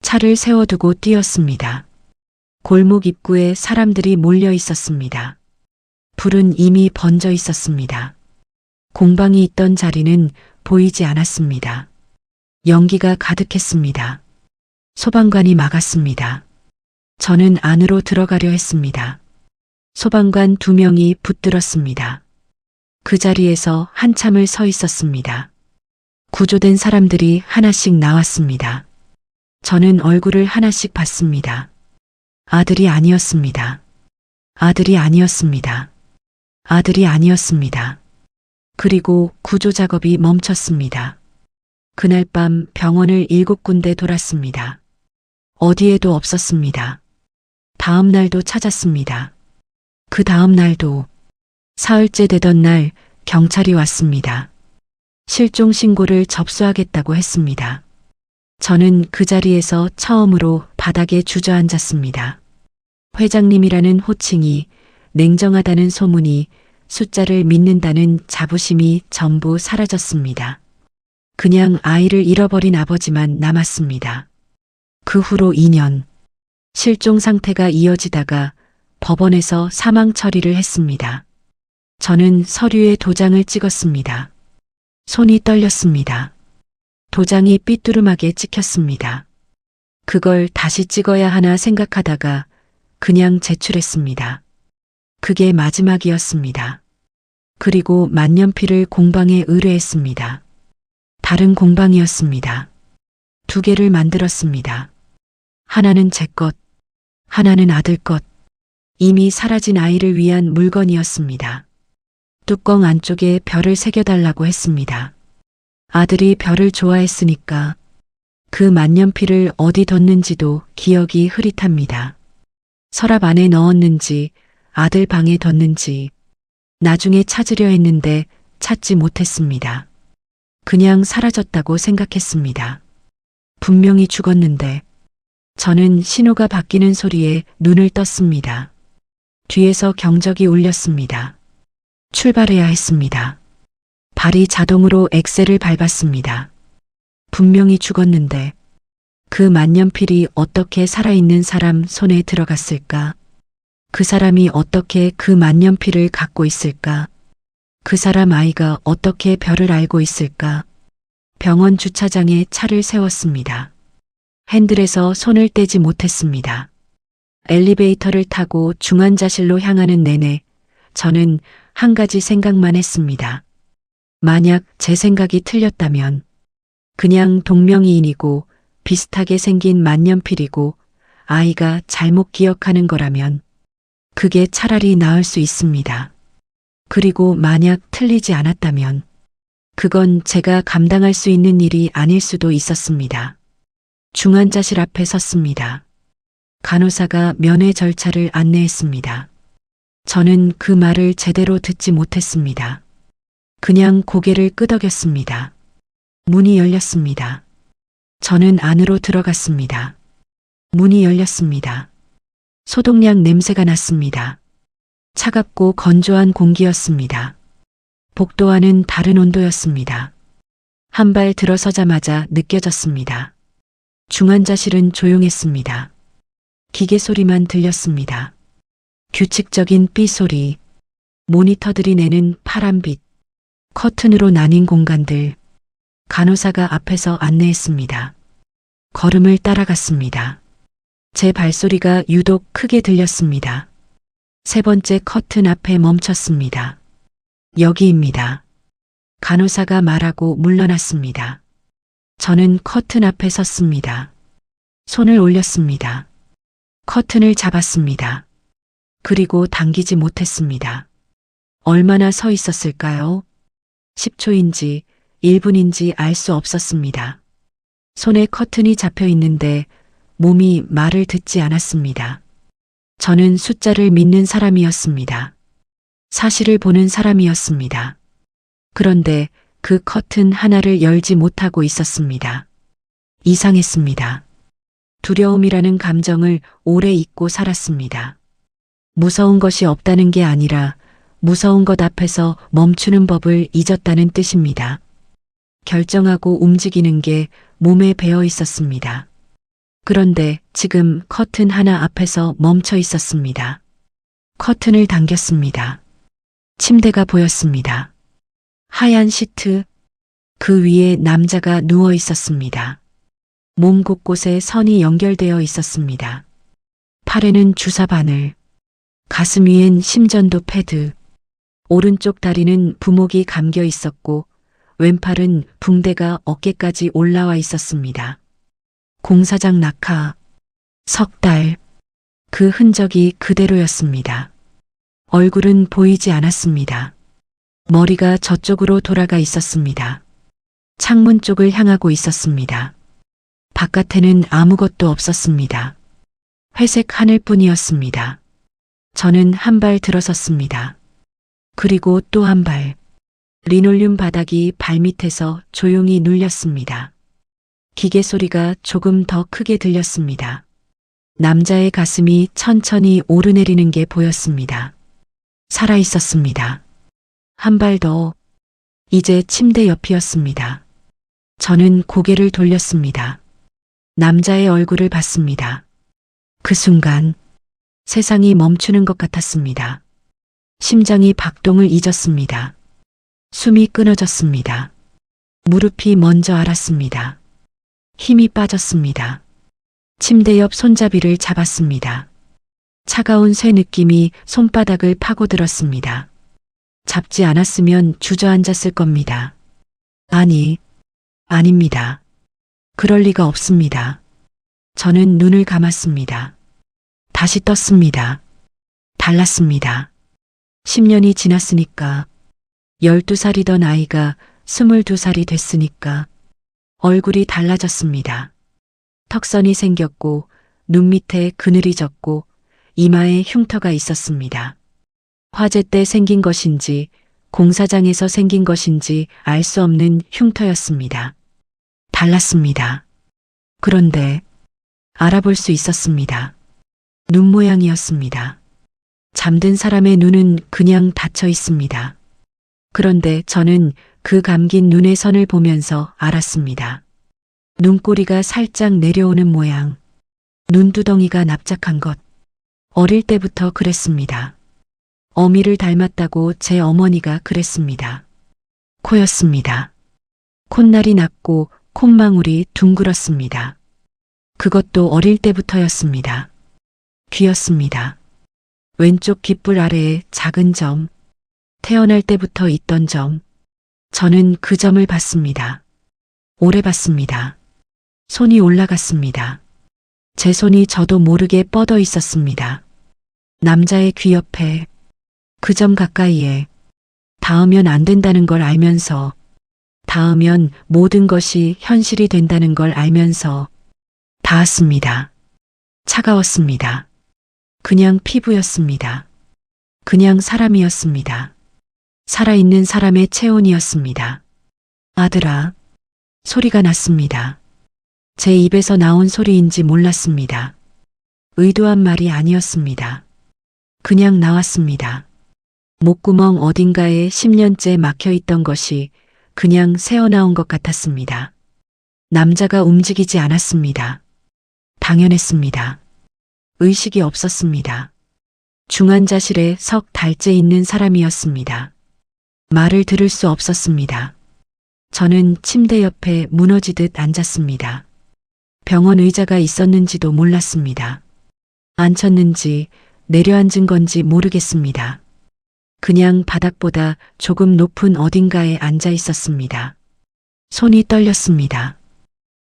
차를 세워두고 뛰었습니다. 골목 입구에 사람들이 몰려 있었습니다. 불은 이미 번져 있었습니다. 공방이 있던 자리는 보이지 않았습니다. 연기가 가득했습니다. 소방관이 막았습니다. 저는 안으로 들어가려 했습니다. 소방관 2명이 붙들었습니다. 그 자리에서 한참을 서 있었습니다. 구조된 사람들이 하나씩 나왔습니다. 저는 얼굴을 하나씩 봤습니다. 아들이 아니었습니다. 아들이 아니었습니다. 아들이 아니었습니다. 그리고 구조 작업이 멈췄습니다. 그날 밤 병원을 7군데 돌았습니다. 어디에도 없었습니다. 다음 날도 찾았습니다. 그 다음 날도. 사흘째 되던 날 경찰이 왔습니다. 실종 신고를 접수하겠다고 했습니다. 저는 그 자리에서 처음으로 바닥에 주저앉았습니다. 회장님이라는 호칭이, 냉정하다는 소문이, 숫자를 믿는다는 자부심이 전부 사라졌습니다. 그냥 아이를 잃어버린 아버지만 남았습니다. 그 후로 2년, 실종 상태가 이어지다가 법원에서 사망 처리를 했습니다. 저는 서류에 도장을 찍었습니다. 손이 떨렸습니다. 도장이 삐뚤음하게 찍혔습니다. 그걸 다시 찍어야 하나 생각하다가 그냥 제출했습니다. 그게 마지막이었습니다. 그리고 만년필을 공방에 의뢰했습니다. 다른 공방이었습니다. 2개를 만들었습니다. 하나는 제 것, 하나는 아들 것. 이미 사라진 아이를 위한 물건이었습니다. 뚜껑 안쪽에 별을 새겨달라고 했습니다. 아들이 별을 좋아했으니까. 그 만년필을 어디 뒀는지도 기억이 흐릿합니다. 서랍 안에 넣었는지, 아들 방에 뒀는지. 나중에 찾으려 했는데 찾지 못했습니다. 그냥 사라졌다고 생각했습니다. 분명히 죽었는데. 저는 신호가 바뀌는 소리에 눈을 떴습니다. 뒤에서 경적이 울렸습니다. 출발해야 했습니다. 발이 자동으로 엑셀을 밟았습니다. 분명히 죽었는데 그 만년필이 어떻게 살아있는 사람 손에 들어갔을까? 그 사람이 어떻게 그 만년필을 갖고 있을까? 그 사람 아이가 어떻게 별을 알고 있을까? 병원 주차장에 차를 세웠습니다. 핸들에서 손을 떼지 못했습니다. 엘리베이터를 타고 중환자실로 향하는 내내 저는 한 가지 생각만 했습니다. 만약 제 생각이 틀렸다면, 그냥 동명이인이고 비슷하게 생긴 만년필이고 아이가 잘못 기억하는 거라면 그게 차라리 나을 수 있습니다. 그리고 만약 틀리지 않았다면 그건 제가 감당할 수 있는 일이 아닐 수도 있었습니다. 중환자실 앞에 섰습니다. 간호사가 면회 절차를 안내했습니다. 저는 그 말을 제대로 듣지 못했습니다. 그냥 고개를 끄덕였습니다. 문이 열렸습니다. 저는 안으로 들어갔습니다. 문이 열렸습니다. 소독약 냄새가 났습니다. 차갑고 건조한 공기였습니다. 복도와는 다른 온도였습니다. 한 발 들어서자마자 느껴졌습니다. 중환자실은 조용했습니다. 기계 소리만 들렸습니다. 규칙적인 삐 소리, 모니터들이 내는 파란빛, 커튼으로 나뉜 공간들. 간호사가 앞에서 안내했습니다. 걸음을 따라갔습니다. 제 발소리가 유독 크게 들렸습니다. 3번째 커튼 앞에 멈췄습니다. 여기입니다. 간호사가 말하고 물러났습니다. 저는 커튼 앞에 섰습니다. 손을 올렸습니다. 커튼을 잡았습니다. 그리고 당기지 못했습니다. 얼마나 서 있었을까요? 10초인지 1분인지 알 수 없었습니다. 손에 커튼이 잡혀 있는데 몸이 말을 듣지 않았습니다. 저는 숫자를 믿는 사람이었습니다. 사실을 보는 사람이었습니다. 그런데 그 커튼 하나를 열지 못하고 있었습니다. 이상했습니다. 두려움이라는 감정을 오래 잊고 살았습니다. 무서운 것이 없다는 게 아니라 무서운 것 앞에서 멈추는 법을 잊었다는 뜻입니다. 결정하고 움직이는 게 몸에 배어 있었습니다. 그런데 지금 커튼 하나 앞에서 멈춰 있었습니다. 커튼을 당겼습니다. 침대가 보였습니다. 하얀 시트, 그 위에 남자가 누워 있었습니다. 몸 곳곳에 선이 연결되어 있었습니다. 팔에는 주사 바늘, 가슴 위엔 심전도 패드, 오른쪽 다리는 부목이 감겨 있었고 왼팔은 붕대가 어깨까지 올라와 있었습니다. 공사장 낙하, 석 달, 그 흔적이 그대로였습니다. 얼굴은 보이지 않았습니다. 머리가 저쪽으로 돌아가 있었습니다. 창문 쪽을 향하고 있었습니다. 바깥에는 아무것도 없었습니다. 회색 하늘뿐이었습니다. 저는 한 발 들어섰습니다. 그리고 또 한 발. 리놀륨 바닥이 발밑에서 조용히 눌렸습니다. 기계 소리가 조금 더 크게 들렸습니다. 남자의 가슴이 천천히 오르내리는 게 보였습니다. 살아 있었습니다. 한 발 더. 이제 침대 옆이었습니다. 저는 고개를 돌렸습니다. 남자의 얼굴을 봤습니다. 그 순간 세상이 멈추는 것 같았습니다. 심장이 박동을 잊었습니다. 숨이 끊어졌습니다. 무릎이 먼저 앓았습니다. 힘이 빠졌습니다. 침대 옆 손잡이를 잡았습니다. 차가운 쇠 느낌이 손바닥을 파고들었습니다. 잡지 않았으면 주저앉았을 겁니다. 아닙니다. 그럴 리가 없습니다. 저는 눈을 감았습니다. 다시 떴습니다. 달랐습니다. 10년이 지났으니까, 12살이던 아이가 22살이 됐으니까 얼굴이 달라졌습니다. 턱선이 생겼고 눈 밑에 그늘이 졌고 이마에 흉터가 있었습니다. 화재 때 생긴 것인지 공사장에서 생긴 것인지 알 수 없는 흉터였습니다. 달랐습니다. 그런데 알아볼 수 있었습니다. 눈 모양이었습니다. 잠든 사람의 눈은 그냥 닫혀 있습니다. 그런데 저는 그 감긴 눈의 선을 보면서 알았습니다. 눈꼬리가 살짝 내려오는 모양, 눈두덩이가 납작한 것. 어릴 때부터 그랬습니다. 어미를 닮았다고 제 어머니가 그랬습니다. 코였습니다. 콧날이 낮고 콧망울이 둥글었습니다. 그것도 어릴 때부터였습니다. 귀였습니다. 왼쪽 귓불 아래에 작은 점, 태어날 때부터 있던 점. 저는 그 점을 봤습니다. 오래 봤습니다. 손이 올라갔습니다. 제 손이 저도 모르게 뻗어 있었습니다. 남자의 귀 옆에, 그 점 가까이에, 닿으면 안 된다는 걸 알면서, 닿으면 모든 것이 현실이 된다는 걸 알면서 닿았습니다. 차가웠습니다. 그냥 피부였습니다. 그냥 사람이었습니다. 살아있는 사람의 체온이었습니다. 아들아, 소리가 났습니다. 제 입에서 나온 소리인지 몰랐습니다. 의도한 말이 아니었습니다. 그냥 나왔습니다. 목구멍 어딘가에 10년째 막혀있던 것이 그냥 새어나온 것 같았습니다. 남자가 움직이지 않았습니다. 당연했습니다. 의식이 없었습니다. 중환자실에 석 달째 있는 사람이었습니다. 말을 들을 수 없었습니다. 저는 침대 옆에 무너지듯 앉았습니다. 병원 의자가 있었는지도 몰랐습니다. 앉혔는지 내려앉은 건지 모르겠습니다. 그냥 바닥보다 조금 높은 어딘가에 앉아 있었습니다. 손이 떨렸습니다.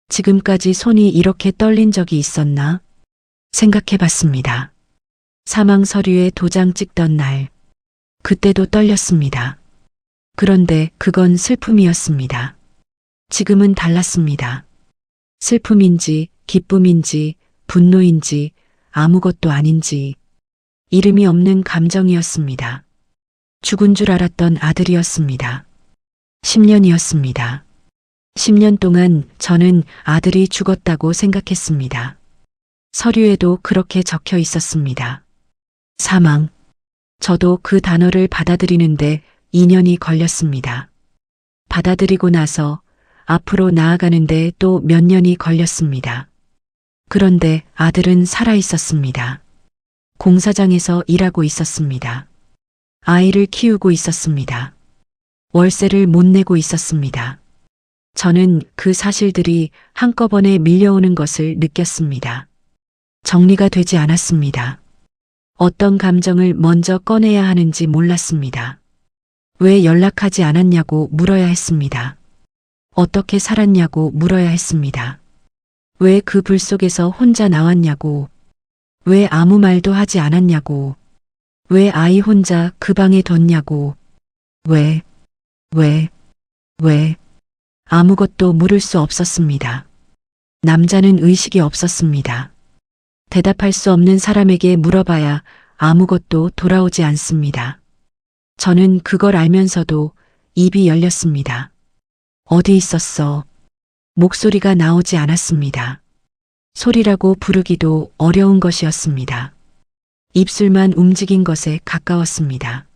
지금까지 손이 이렇게 떨린 적이 있었나? 생각해 봤습니다. 사망 서류에 도장 찍던 날, 그때도 떨렸습니다. 그런데 그건 슬픔이었습니다. 지금은 달랐습니다. 슬픔인지 기쁨인지 분노인지 아무것도 아닌지 이름이 없는 감정이었습니다. 죽은 줄 알았던 아들이었습니다. 10년이었습니다. 10년 동안 저는 아들이 죽었다고 생각했습니다. 서류에도 그렇게 적혀 있었습니다. 사망. 저도 그 단어를 받아들이는데 2년이 걸렸습니다. 받아들이고 나서 앞으로 나아가는데 또 몇 년이 걸렸습니다. 그런데 아들은 살아 있었습니다. 공사장에서 일하고 있었습니다. 아이를 키우고 있었습니다. 월세를 못 내고 있었습니다. 저는 그 사실들이 한꺼번에 밀려오는 것을 느꼈습니다. 정리가 되지 않았습니다. 어떤 감정을 먼저 꺼내야 하는지 몰랐습니다. 왜 연락하지 않았냐고 물어야 했습니다. 어떻게 살았냐고 물어야 했습니다. 왜 그 불 속에서 혼자 나왔냐고, 왜 아무 말도 하지 않았냐고, 왜 아이 혼자 그 방에 뒀냐고, 왜 아무것도 물을 수 없었습니다. 남자는 의식이 없었습니다. 대답할 수 없는 사람에게 물어봐야 아무것도 돌아오지 않습니다. 저는 그걸 알면서도 입이 열렸습니다. 어디 있었어? 목소리가 나오지 않았습니다. 소리라고 부르기도 어려운 것이었습니다. 입술만 움직인 것에 가까웠습니다.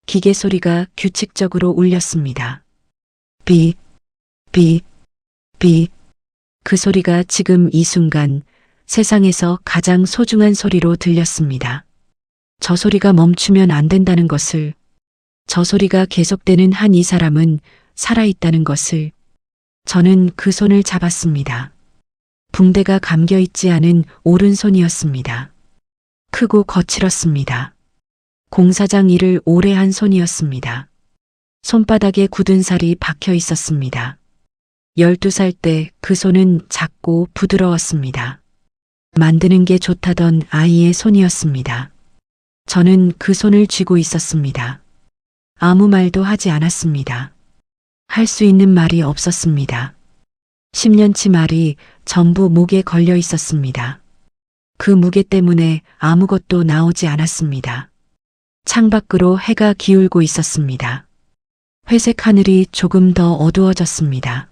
기계 소리가 규칙적으로 울렸습니다. 비, 비, 비. 그 소리가 지금 이 순간 세상에서 가장 소중한 소리로 들렸습니다. 저 소리가 멈추면 안 된다는 것을, 저 소리가 계속되는 한 이 사람은 살아있다는 것을. 저는 그 손을 잡았습니다. 붕대가 감겨 있지 않은 오른손이었습니다. 크고 거칠었습니다. 공사장 일을 오래 한 손이었습니다. 손바닥에 굳은 살이 박혀 있었습니다. 12살 때 그 손은 작고 부드러웠습니다. 만드는 게 좋다던 아이의 손이었습니다. 저는 그 손을 쥐고 있었습니다. 아무 말도 하지 않았습니다. 할 수 있는 말이 없었습니다. 10년치 말이 전부 목에 걸려 있었습니다. 그 무게 때문에 아무것도 나오지 않았습니다. 창밖으로 해가 기울고 있었습니다. 회색 하늘이 조금 더 어두워졌습니다.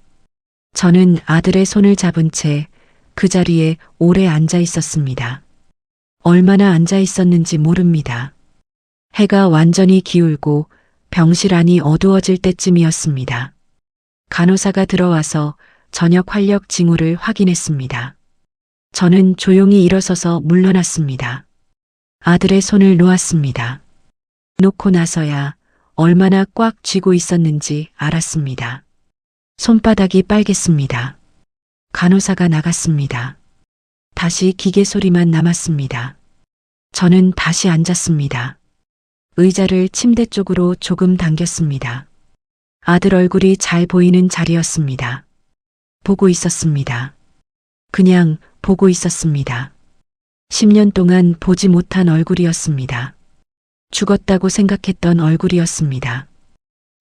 저는 아들의 손을 잡은 채 그 자리에 오래 앉아 있었습니다. 얼마나 앉아 있었는지 모릅니다. 해가 완전히 기울고 병실 안이 어두워질 때쯤이었습니다. 간호사가 들어와서 저녁 활력 징후를 확인했습니다. 저는 조용히 일어서서 물러났습니다. 아들의 손을 놓았습니다. 놓고 나서야 얼마나 꽉 쥐고 있었는지 알았습니다. 손바닥이 빨갰습니다. 간호사가 나갔습니다. 다시 기계 소리만 남았습니다. 저는 다시 앉았습니다. 의자를 침대 쪽으로 조금 당겼습니다. 아들 얼굴이 잘 보이는 자리였습니다. 보고 있었습니다. 그냥 보고 있었습니다. 10년 동안 보지 못한 얼굴이었습니다. 죽었다고 생각했던 얼굴이었습니다.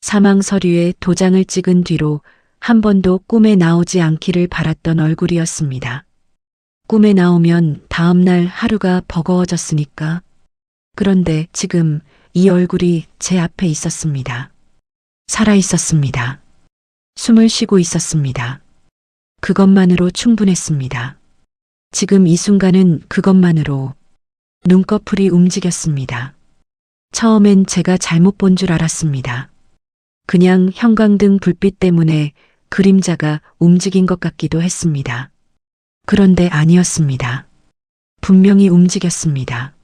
사망 서류에 도장을 찍은 뒤로 한 번도 꿈에 나오지 않기를 바랐던 얼굴이었습니다. 꿈에 나오면 다음날 하루가 버거워졌으니까. 그런데 지금 이 얼굴이 제 앞에 있었습니다. 살아 있었습니다. 숨을 쉬고 있었습니다. 그것만으로 충분했습니다. 지금 이 순간은 그것만으로 눈꺼풀이 움직였습니다. 처음엔 제가 잘못 본 줄 알았습니다. 그냥 형광등 불빛 때문에 그림자가 움직인 것 같기도 했습니다. 그런데 아니었습니다. 분명히 움직였습니다.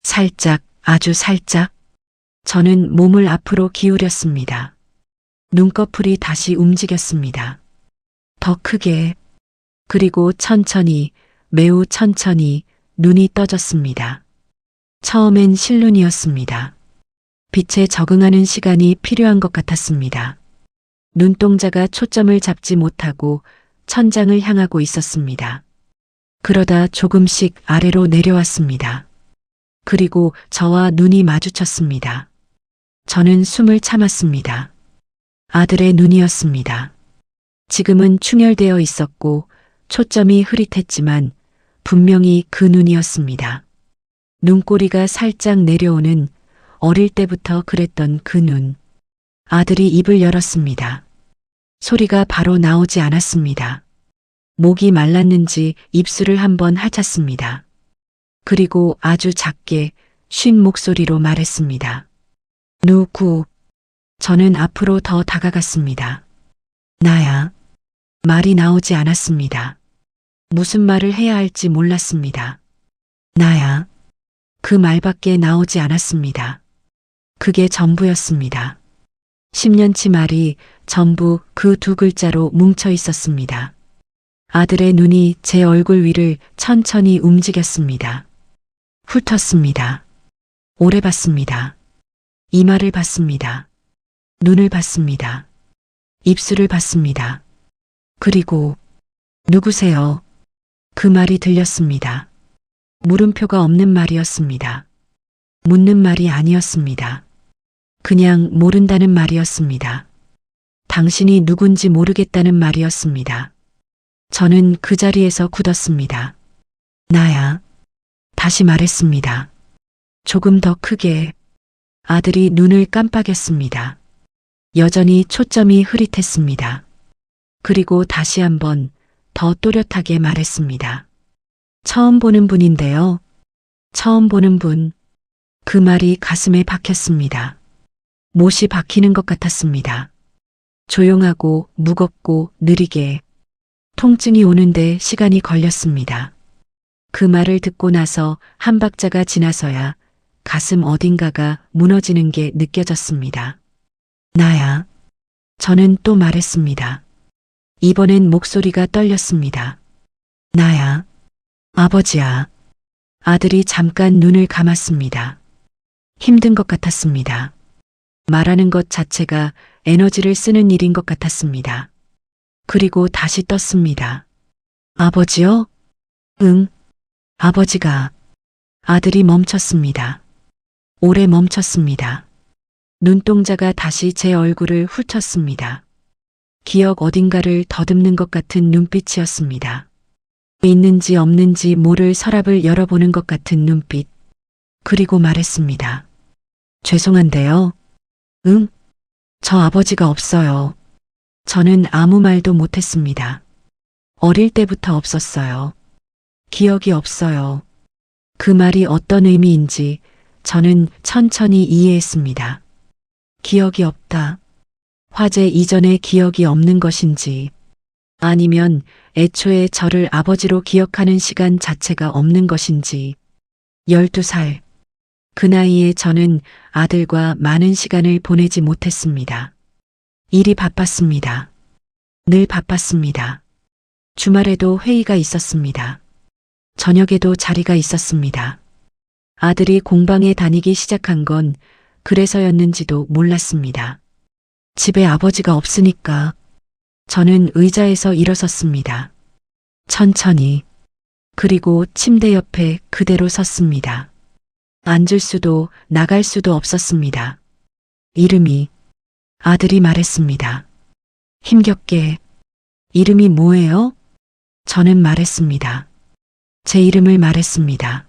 살짝, 아주 살짝. 저는 몸을 앞으로 기울였습니다. 눈꺼풀이 다시 움직였습니다. 더 크게, 그리고 천천히, 매우 천천히 눈이 떠졌습니다. 처음엔 실눈이었습니다. 빛에 적응하는 시간이 필요한 것 같았습니다. 눈동자가 초점을 잡지 못하고 천장을 향하고 있었습니다. 그러다 조금씩 아래로 내려왔습니다. 그리고 저와 눈이 마주쳤습니다. 저는 숨을 참았습니다. 아들의 눈이었습니다. 지금은 충혈되어 있었고 초점이 흐릿했지만 분명히 그 눈이었습니다. 눈꼬리가 살짝 내려오는 어릴 때부터 그랬던 그 눈. 아들이 입을 열었습니다. 소리가 바로 나오지 않았습니다. 목이 말랐는지 입술을 한번 핥았습니다. 그리고 아주 작게 쉰 목소리로 말했습니다. 누구? 저는 앞으로 더 다가갔습니다. 나야. 말이 나오지 않았습니다. 무슨 말을 해야 할지 몰랐습니다. 나야. 그 말밖에 나오지 않았습니다. 그게 전부였습니다. 10년치 말이 전부 그 두 글자로 뭉쳐 있었습니다. 아들의 눈이 제 얼굴 위를 천천히 움직였습니다. 훑었습니다. 오래 봤습니다. 이마를 봤습니다. 눈을 봤습니다. 입술을 봤습니다. 그리고 누구세요? 그 말이 들렸습니다. 물음표가 없는 말이었습니다. 묻는 말이 아니었습니다. 그냥 모른다는 말이었습니다. 당신이 누군지 모르겠다는 말이었습니다. 저는 그 자리에서 굳었습니다. 나야. 다시 말했습니다. 조금 더 크게. 아들이 눈을 깜빡였습니다. 여전히 초점이 흐릿했습니다. 그리고 다시 한번 더 또렷하게 말했습니다. 처음 보는 분인데요. 처음 보는 분. 그 말이 가슴에 박혔습니다. 못이 박히는 것 같았습니다. 조용하고 무겁고 느리게 통증이 오는데 시간이 걸렸습니다. 그 말을 듣고 나서 한 박자가 지나서야 가슴 어딘가가 무너지는 게 느껴졌습니다. 나야. 저는 또 말했습니다. 이번엔 목소리가 떨렸습니다. 나야. 아버지야. 아들이 잠깐 눈을 감았습니다. 힘든 것 같았습니다. 말하는 것 자체가 에너지를 쓰는 일인 것 같았습니다. 그리고 다시 떴습니다. 아버지요? 응. 아버지가. 아들이 멈췄습니다. 오래 멈췄습니다. 눈동자가 다시 제 얼굴을 훑었습니다. 기억 어딘가를 더듬는 것 같은 눈빛이었습니다. 있는지 없는지 모를 서랍을 열어보는 것 같은 눈빛. 그리고 말했습니다. 죄송한데요. 응? 저 아버지가 없어요. 저는 아무 말도 못했습니다. 어릴 때부터 없었어요. 기억이 없어요. 그 말이 어떤 의미인지 저는 천천히 이해했습니다. 기억이 없다. 화재 이전의 기억이 없는 것인지 아니면 애초에 저를 아버지로 기억하는 시간 자체가 없는 것인지 12살. 그 나이에 저는 아들과 많은 시간을 보내지 못했습니다. 일이 바빴습니다. 늘 바빴습니다. 주말에도 회의가 있었습니다. 저녁에도 자리가 있었습니다. 아들이 공방에 다니기 시작한 건 그래서였는지도 몰랐습니다. 집에 아버지가 없으니까 저는 의자에서 일어섰습니다. 천천히. 그리고 침대 옆에 그대로 섰습니다. 앉을 수도 나갈 수도 없었습니다. 이름이. 아들이 말했습니다. 힘겹게. 이름이 뭐예요? 저는 말했습니다. 제 이름을 말했습니다.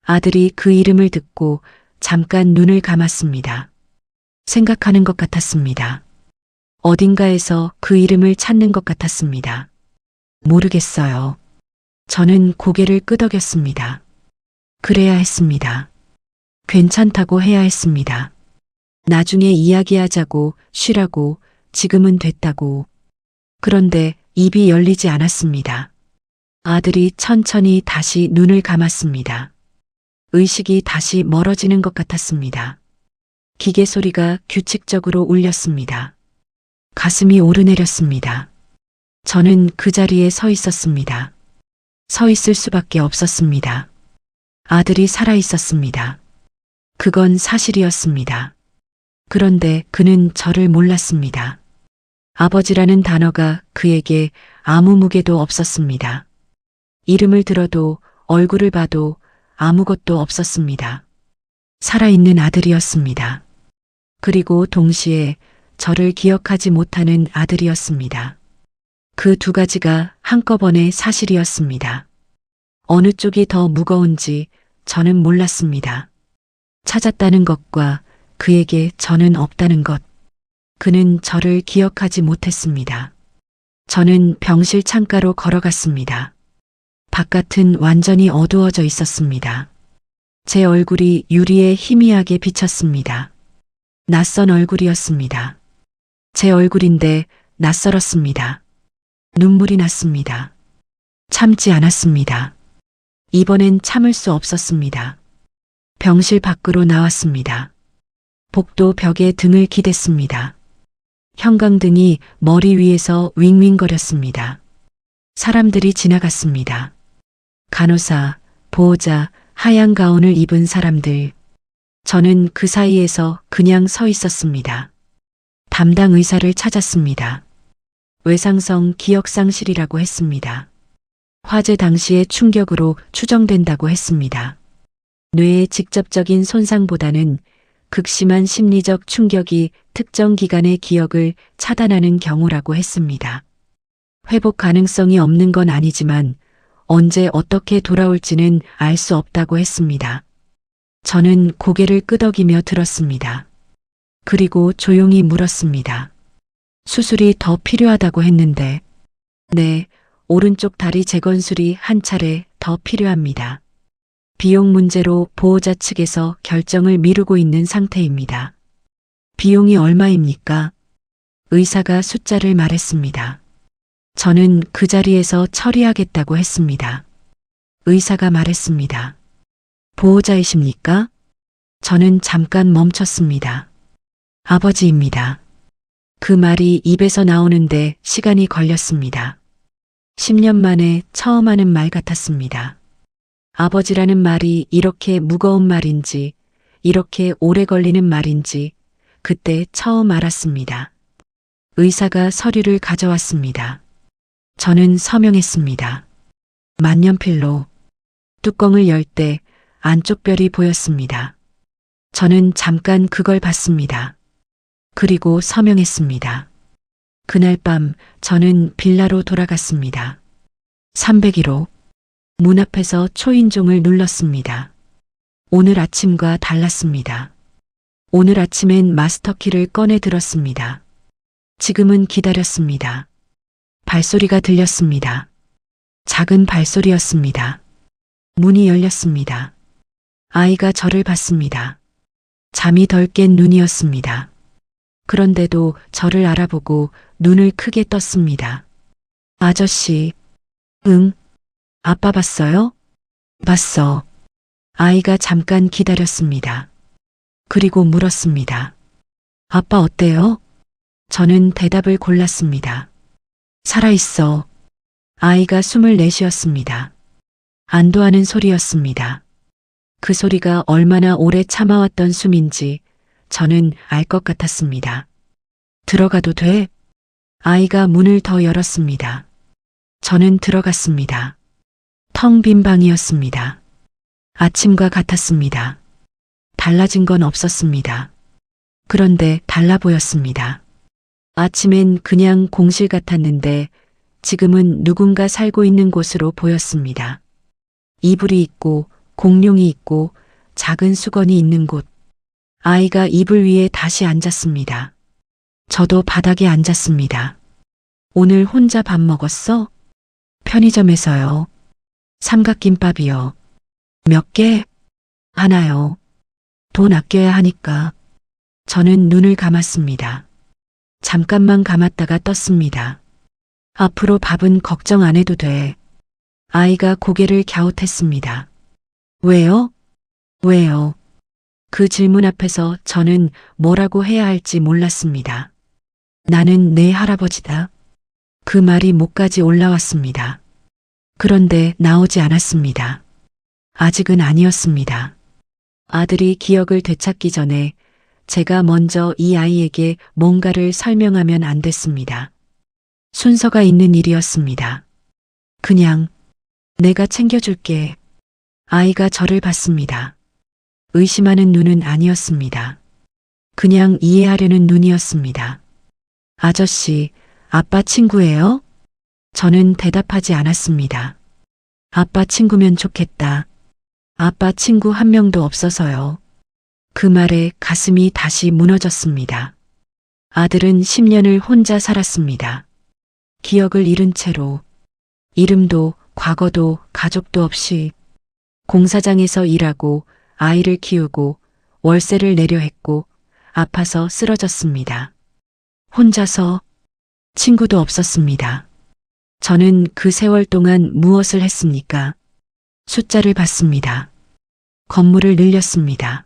아들이 그 이름을 듣고 잠깐 눈을 감았습니다. 생각하는 것 같았습니다. 어딘가에서 그 이름을 찾는 것 같았습니다. 모르겠어요. 저는 고개를 끄덕였습니다. 그래야 했습니다. 괜찮다고 해야 했습니다. 나중에 이야기하자고, 쉬라고, 지금은 됐다고. 그런데 입이 열리지 않았습니다. 아들이 천천히 다시 눈을 감았습니다. 의식이 다시 멀어지는 것 같았습니다. 기계 소리가 규칙적으로 울렸습니다. 가슴이 오르내렸습니다. 저는 그 자리에 서 있었습니다. 서 있을 수밖에 없었습니다. 아들이 살아 있었습니다. 그건 사실이었습니다. 그런데 그는 저를 몰랐습니다. 아버지라는 단어가 그에게 아무 무게도 없었습니다. 이름을 들어도 얼굴을 봐도 아무것도 없었습니다. 살아있는 아들이었습니다. 그리고 동시에 저를 기억하지 못하는 아들이었습니다. 그 두 가지가 한꺼번에 사실이었습니다. 어느 쪽이 더 무거운지 저는 몰랐습니다. 찾았다는 것과 그에게 저는 없다는 것. 그는 저를 기억하지 못했습니다. 저는 병실 창가로 걸어갔습니다. 바깥은 완전히 어두워져 있었습니다. 제 얼굴이 유리에 희미하게 비쳤습니다. 낯선 얼굴이었습니다. 제 얼굴인데 낯설었습니다. 눈물이 났습니다. 참지 않았습니다. 이번엔 참을 수 없었습니다. 병실 밖으로 나왔습니다. 복도 벽에 등을 기댔습니다. 형광등이 머리 위에서 윙윙거렸습니다. 사람들이 지나갔습니다. 간호사, 보호자, 하얀 가운을 입은 사람들. 저는 그 사이에서 그냥 서 있었습니다. 담당 의사를 찾았습니다. 외상성 기억상실이라고 했습니다. 화재 당시의 충격으로 추정된다고 했습니다. 뇌의 직접적인 손상보다는 극심한 심리적 충격이 특정 기간의 기억을 차단하는 경우라고 했습니다. 회복 가능성이 없는 건 아니지만 언제 어떻게 돌아올지는 알 수 없다고 했습니다. 저는 고개를 끄덕이며 들었습니다. 그리고 조용히 물었습니다. 수술이 더 필요하다고 했는데, 네, 오른쪽 다리 재건술이 한 차례 더 필요합니다. 비용 문제로 보호자 측에서 결정을 미루고 있는 상태입니다. 비용이 얼마입니까? 의사가 숫자를 말했습니다. 저는 그 자리에서 처리하겠다고 했습니다. 의사가 말했습니다. 보호자이십니까? 저는 잠깐 멈췄습니다. 아버지입니다. 그 말이 입에서 나오는데 시간이 걸렸습니다. 10년 만에 처음 하는 말 같았습니다. 아버지라는 말이 이렇게 무거운 말인지, 이렇게 오래 걸리는 말인지 그때 처음 알았습니다. 의사가 서류를 가져왔습니다. 저는 서명했습니다. 만년필로 뚜껑을 열 때 안쪽 별이 보였습니다. 저는 잠깐 그걸 봤습니다. 그리고 서명했습니다. 그날 밤 저는 빌라로 돌아갔습니다. 301호 문 앞에서 초인종을 눌렀습니다. 오늘 아침과 달랐습니다. 오늘 아침엔 마스터키를 꺼내 들었습니다. 지금은 기다렸습니다. 발소리가 들렸습니다. 작은 발소리였습니다. 문이 열렸습니다. 아이가 저를 봤습니다. 잠이 덜 깬 눈이었습니다. 그런데도 저를 알아보고 눈을 크게 떴습니다. 아저씨, 응? 아빠 봤어요? 봤어. 아이가 잠깐 기다렸습니다. 그리고 물었습니다. 아빠 어때요? 저는 대답을 골랐습니다. 살아있어. 아이가 숨을 내쉬었습니다. 안도하는 소리였습니다. 그 소리가 얼마나 오래 참아왔던 숨인지 저는 알 것 같았습니다. 들어가도 돼? 아이가 문을 더 열었습니다. 저는 들어갔습니다. 텅 빈 방이었습니다. 아침과 같았습니다. 달라진 건 없었습니다. 그런데 달라 보였습니다. 아침엔 그냥 공실 같았는데 지금은 누군가 살고 있는 곳으로 보였습니다. 이불이 있고 공룡이 있고 작은 수건이 있는 곳. 아이가 이불 위에 다시 앉았습니다. 저도 바닥에 앉았습니다. 오늘 혼자 밥 먹었어? 편의점에서요. 삼각김밥이요. 몇 개? 하나요. 돈 아껴야 하니까. 저는 눈을 감았습니다. 잠깐만 감았다가 떴습니다. 앞으로 밥은 걱정 안 해도 돼. 아이가 고개를 갸웃했습니다. 왜요? 왜요? 그 질문 앞에서 저는 뭐라고 해야 할지 몰랐습니다. 나는 내 할아버지다. 그 말이 목까지 올라왔습니다. 그런데 나오지 않았습니다. 아직은 아니었습니다. 아들이 기억을 되찾기 전에 제가 먼저 이 아이에게 뭔가를 설명하면 안 됐습니다. 순서가 있는 일이었습니다. 그냥 내가 챙겨줄게. 아이가 저를 봤습니다. 의심하는 눈은 아니었습니다. 그냥 이해하려는 눈이었습니다. 아저씨, 아빠 친구예요? 저는 대답하지 않았습니다. 아빠 친구면 좋겠다. 아빠 친구 한 명도 없어서요. 그 말에 가슴이 다시 무너졌습니다. 아들은 10년을 혼자 살았습니다. 기억을 잃은 채로 이름도 과거도 가족도 없이 공사장에서 일하고 아이를 키우고 월세를 내려 했고 아파서 쓰러졌습니다. 혼자서 친구도 없었습니다. 저는 그 세월 동안 무엇을 했습니까? 숫자를 봤습니다. 건물을 늘렸습니다.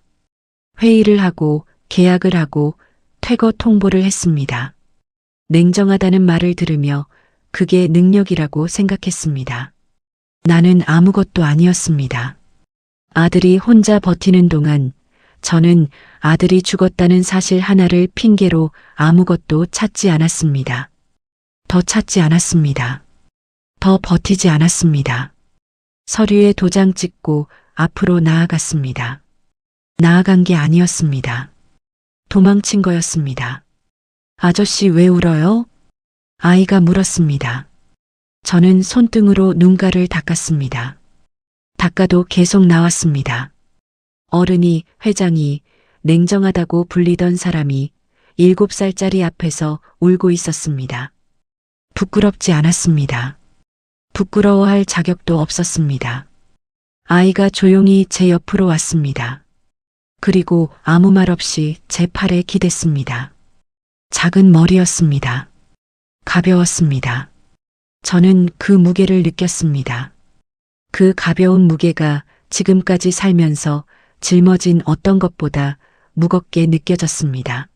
회의를 하고 계약을 하고 퇴거 통보를 했습니다. 냉정하다는 말을 들으며 그게 능력이라고 생각했습니다. 나는 아무것도 아니었습니다. 아들이 혼자 버티는 동안 저는 아들이 죽었다는 사실 하나를 핑계로 아무것도 찾지 않았습니다. 더 찾지 않았습니다. 더 버티지 않았습니다. 서류에 도장 찍고 앞으로 나아갔습니다. 나아간 게 아니었습니다. 도망친 거였습니다. 아저씨 왜 울어요? 아이가 물었습니다. 저는 손등으로 눈가를 닦았습니다. 닦아도 계속 나왔습니다. 어른이, 회장이, 냉정하다고 불리던 사람이 7살짜리 앞에서 울고 있었습니다. 부끄럽지 않았습니다. 부끄러워할 자격도 없었습니다. 아이가 조용히 제 옆으로 왔습니다. 그리고 아무 말 없이 제 팔에 기댔습니다. 작은 머리였습니다. 가벼웠습니다. 저는 그 무게를 느꼈습니다. 그 가벼운 무게가 지금까지 살면서 짊어진 어떤 것보다 무겁게 느껴졌습니다.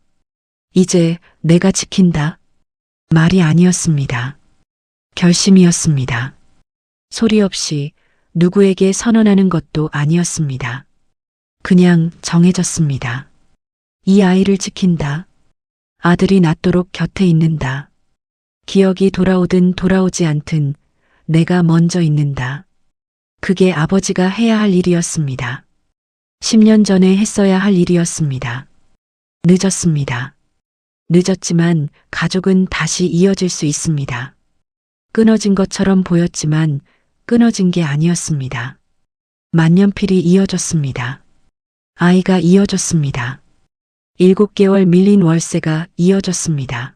이제 내가 지킨다. 말이 아니었습니다. 결심이었습니다. 소리 없이 누구에게 선언하는 것도 아니었습니다. 그냥 정해졌습니다. 이 아이를 지킨다. 아들이 낫도록 곁에 있는다. 기억이 돌아오든 돌아오지 않든 내가 먼저 있는다. 그게 아버지가 해야 할 일이었습니다. 10년 전에 했어야 할 일이었습니다. 늦었습니다. 늦었지만 가족은 다시 이어질 수 있습니다. 끊어진 것처럼 보였지만 끊어진 게 아니었습니다. 만년필이 이어졌습니다. 아이가 이어졌습니다. 7개월 밀린 월세가 이어졌습니다.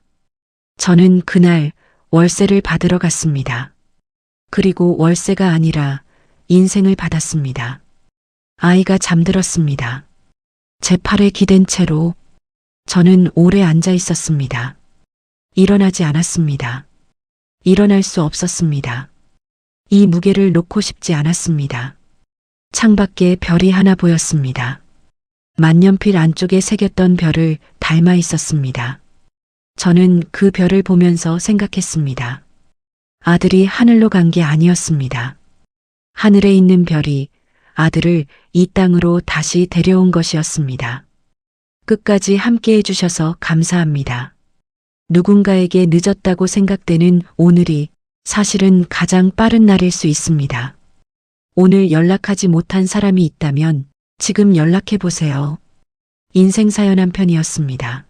저는 그날 월세를 받으러 갔습니다. 그리고 월세가 아니라 인생을 받았습니다. 아이가 잠들었습니다. 제 팔에 기댄 채로 저는 오래 앉아 있었습니다. 일어나지 않았습니다. 일어날 수 없었습니다. 이 무게를 놓고 싶지 않았습니다. 창밖에 별이 하나 보였습니다. 만년필 안쪽에 새겼던 별을 닮아 있었습니다. 저는 그 별을 보면서 생각했습니다. 아들이 하늘로 간 게 아니었습니다. 하늘에 있는 별이 아들을 이 땅으로 다시 데려온 것이었습니다. 끝까지 함께 해주셔서 감사합니다. 누군가에게 늦었다고 생각되는 오늘이 사실은 가장 빠른 날일 수 있습니다. 오늘 연락하지 못한 사람이 있다면 지금 연락해 보세요. 인생 사연 한 편이었습니다.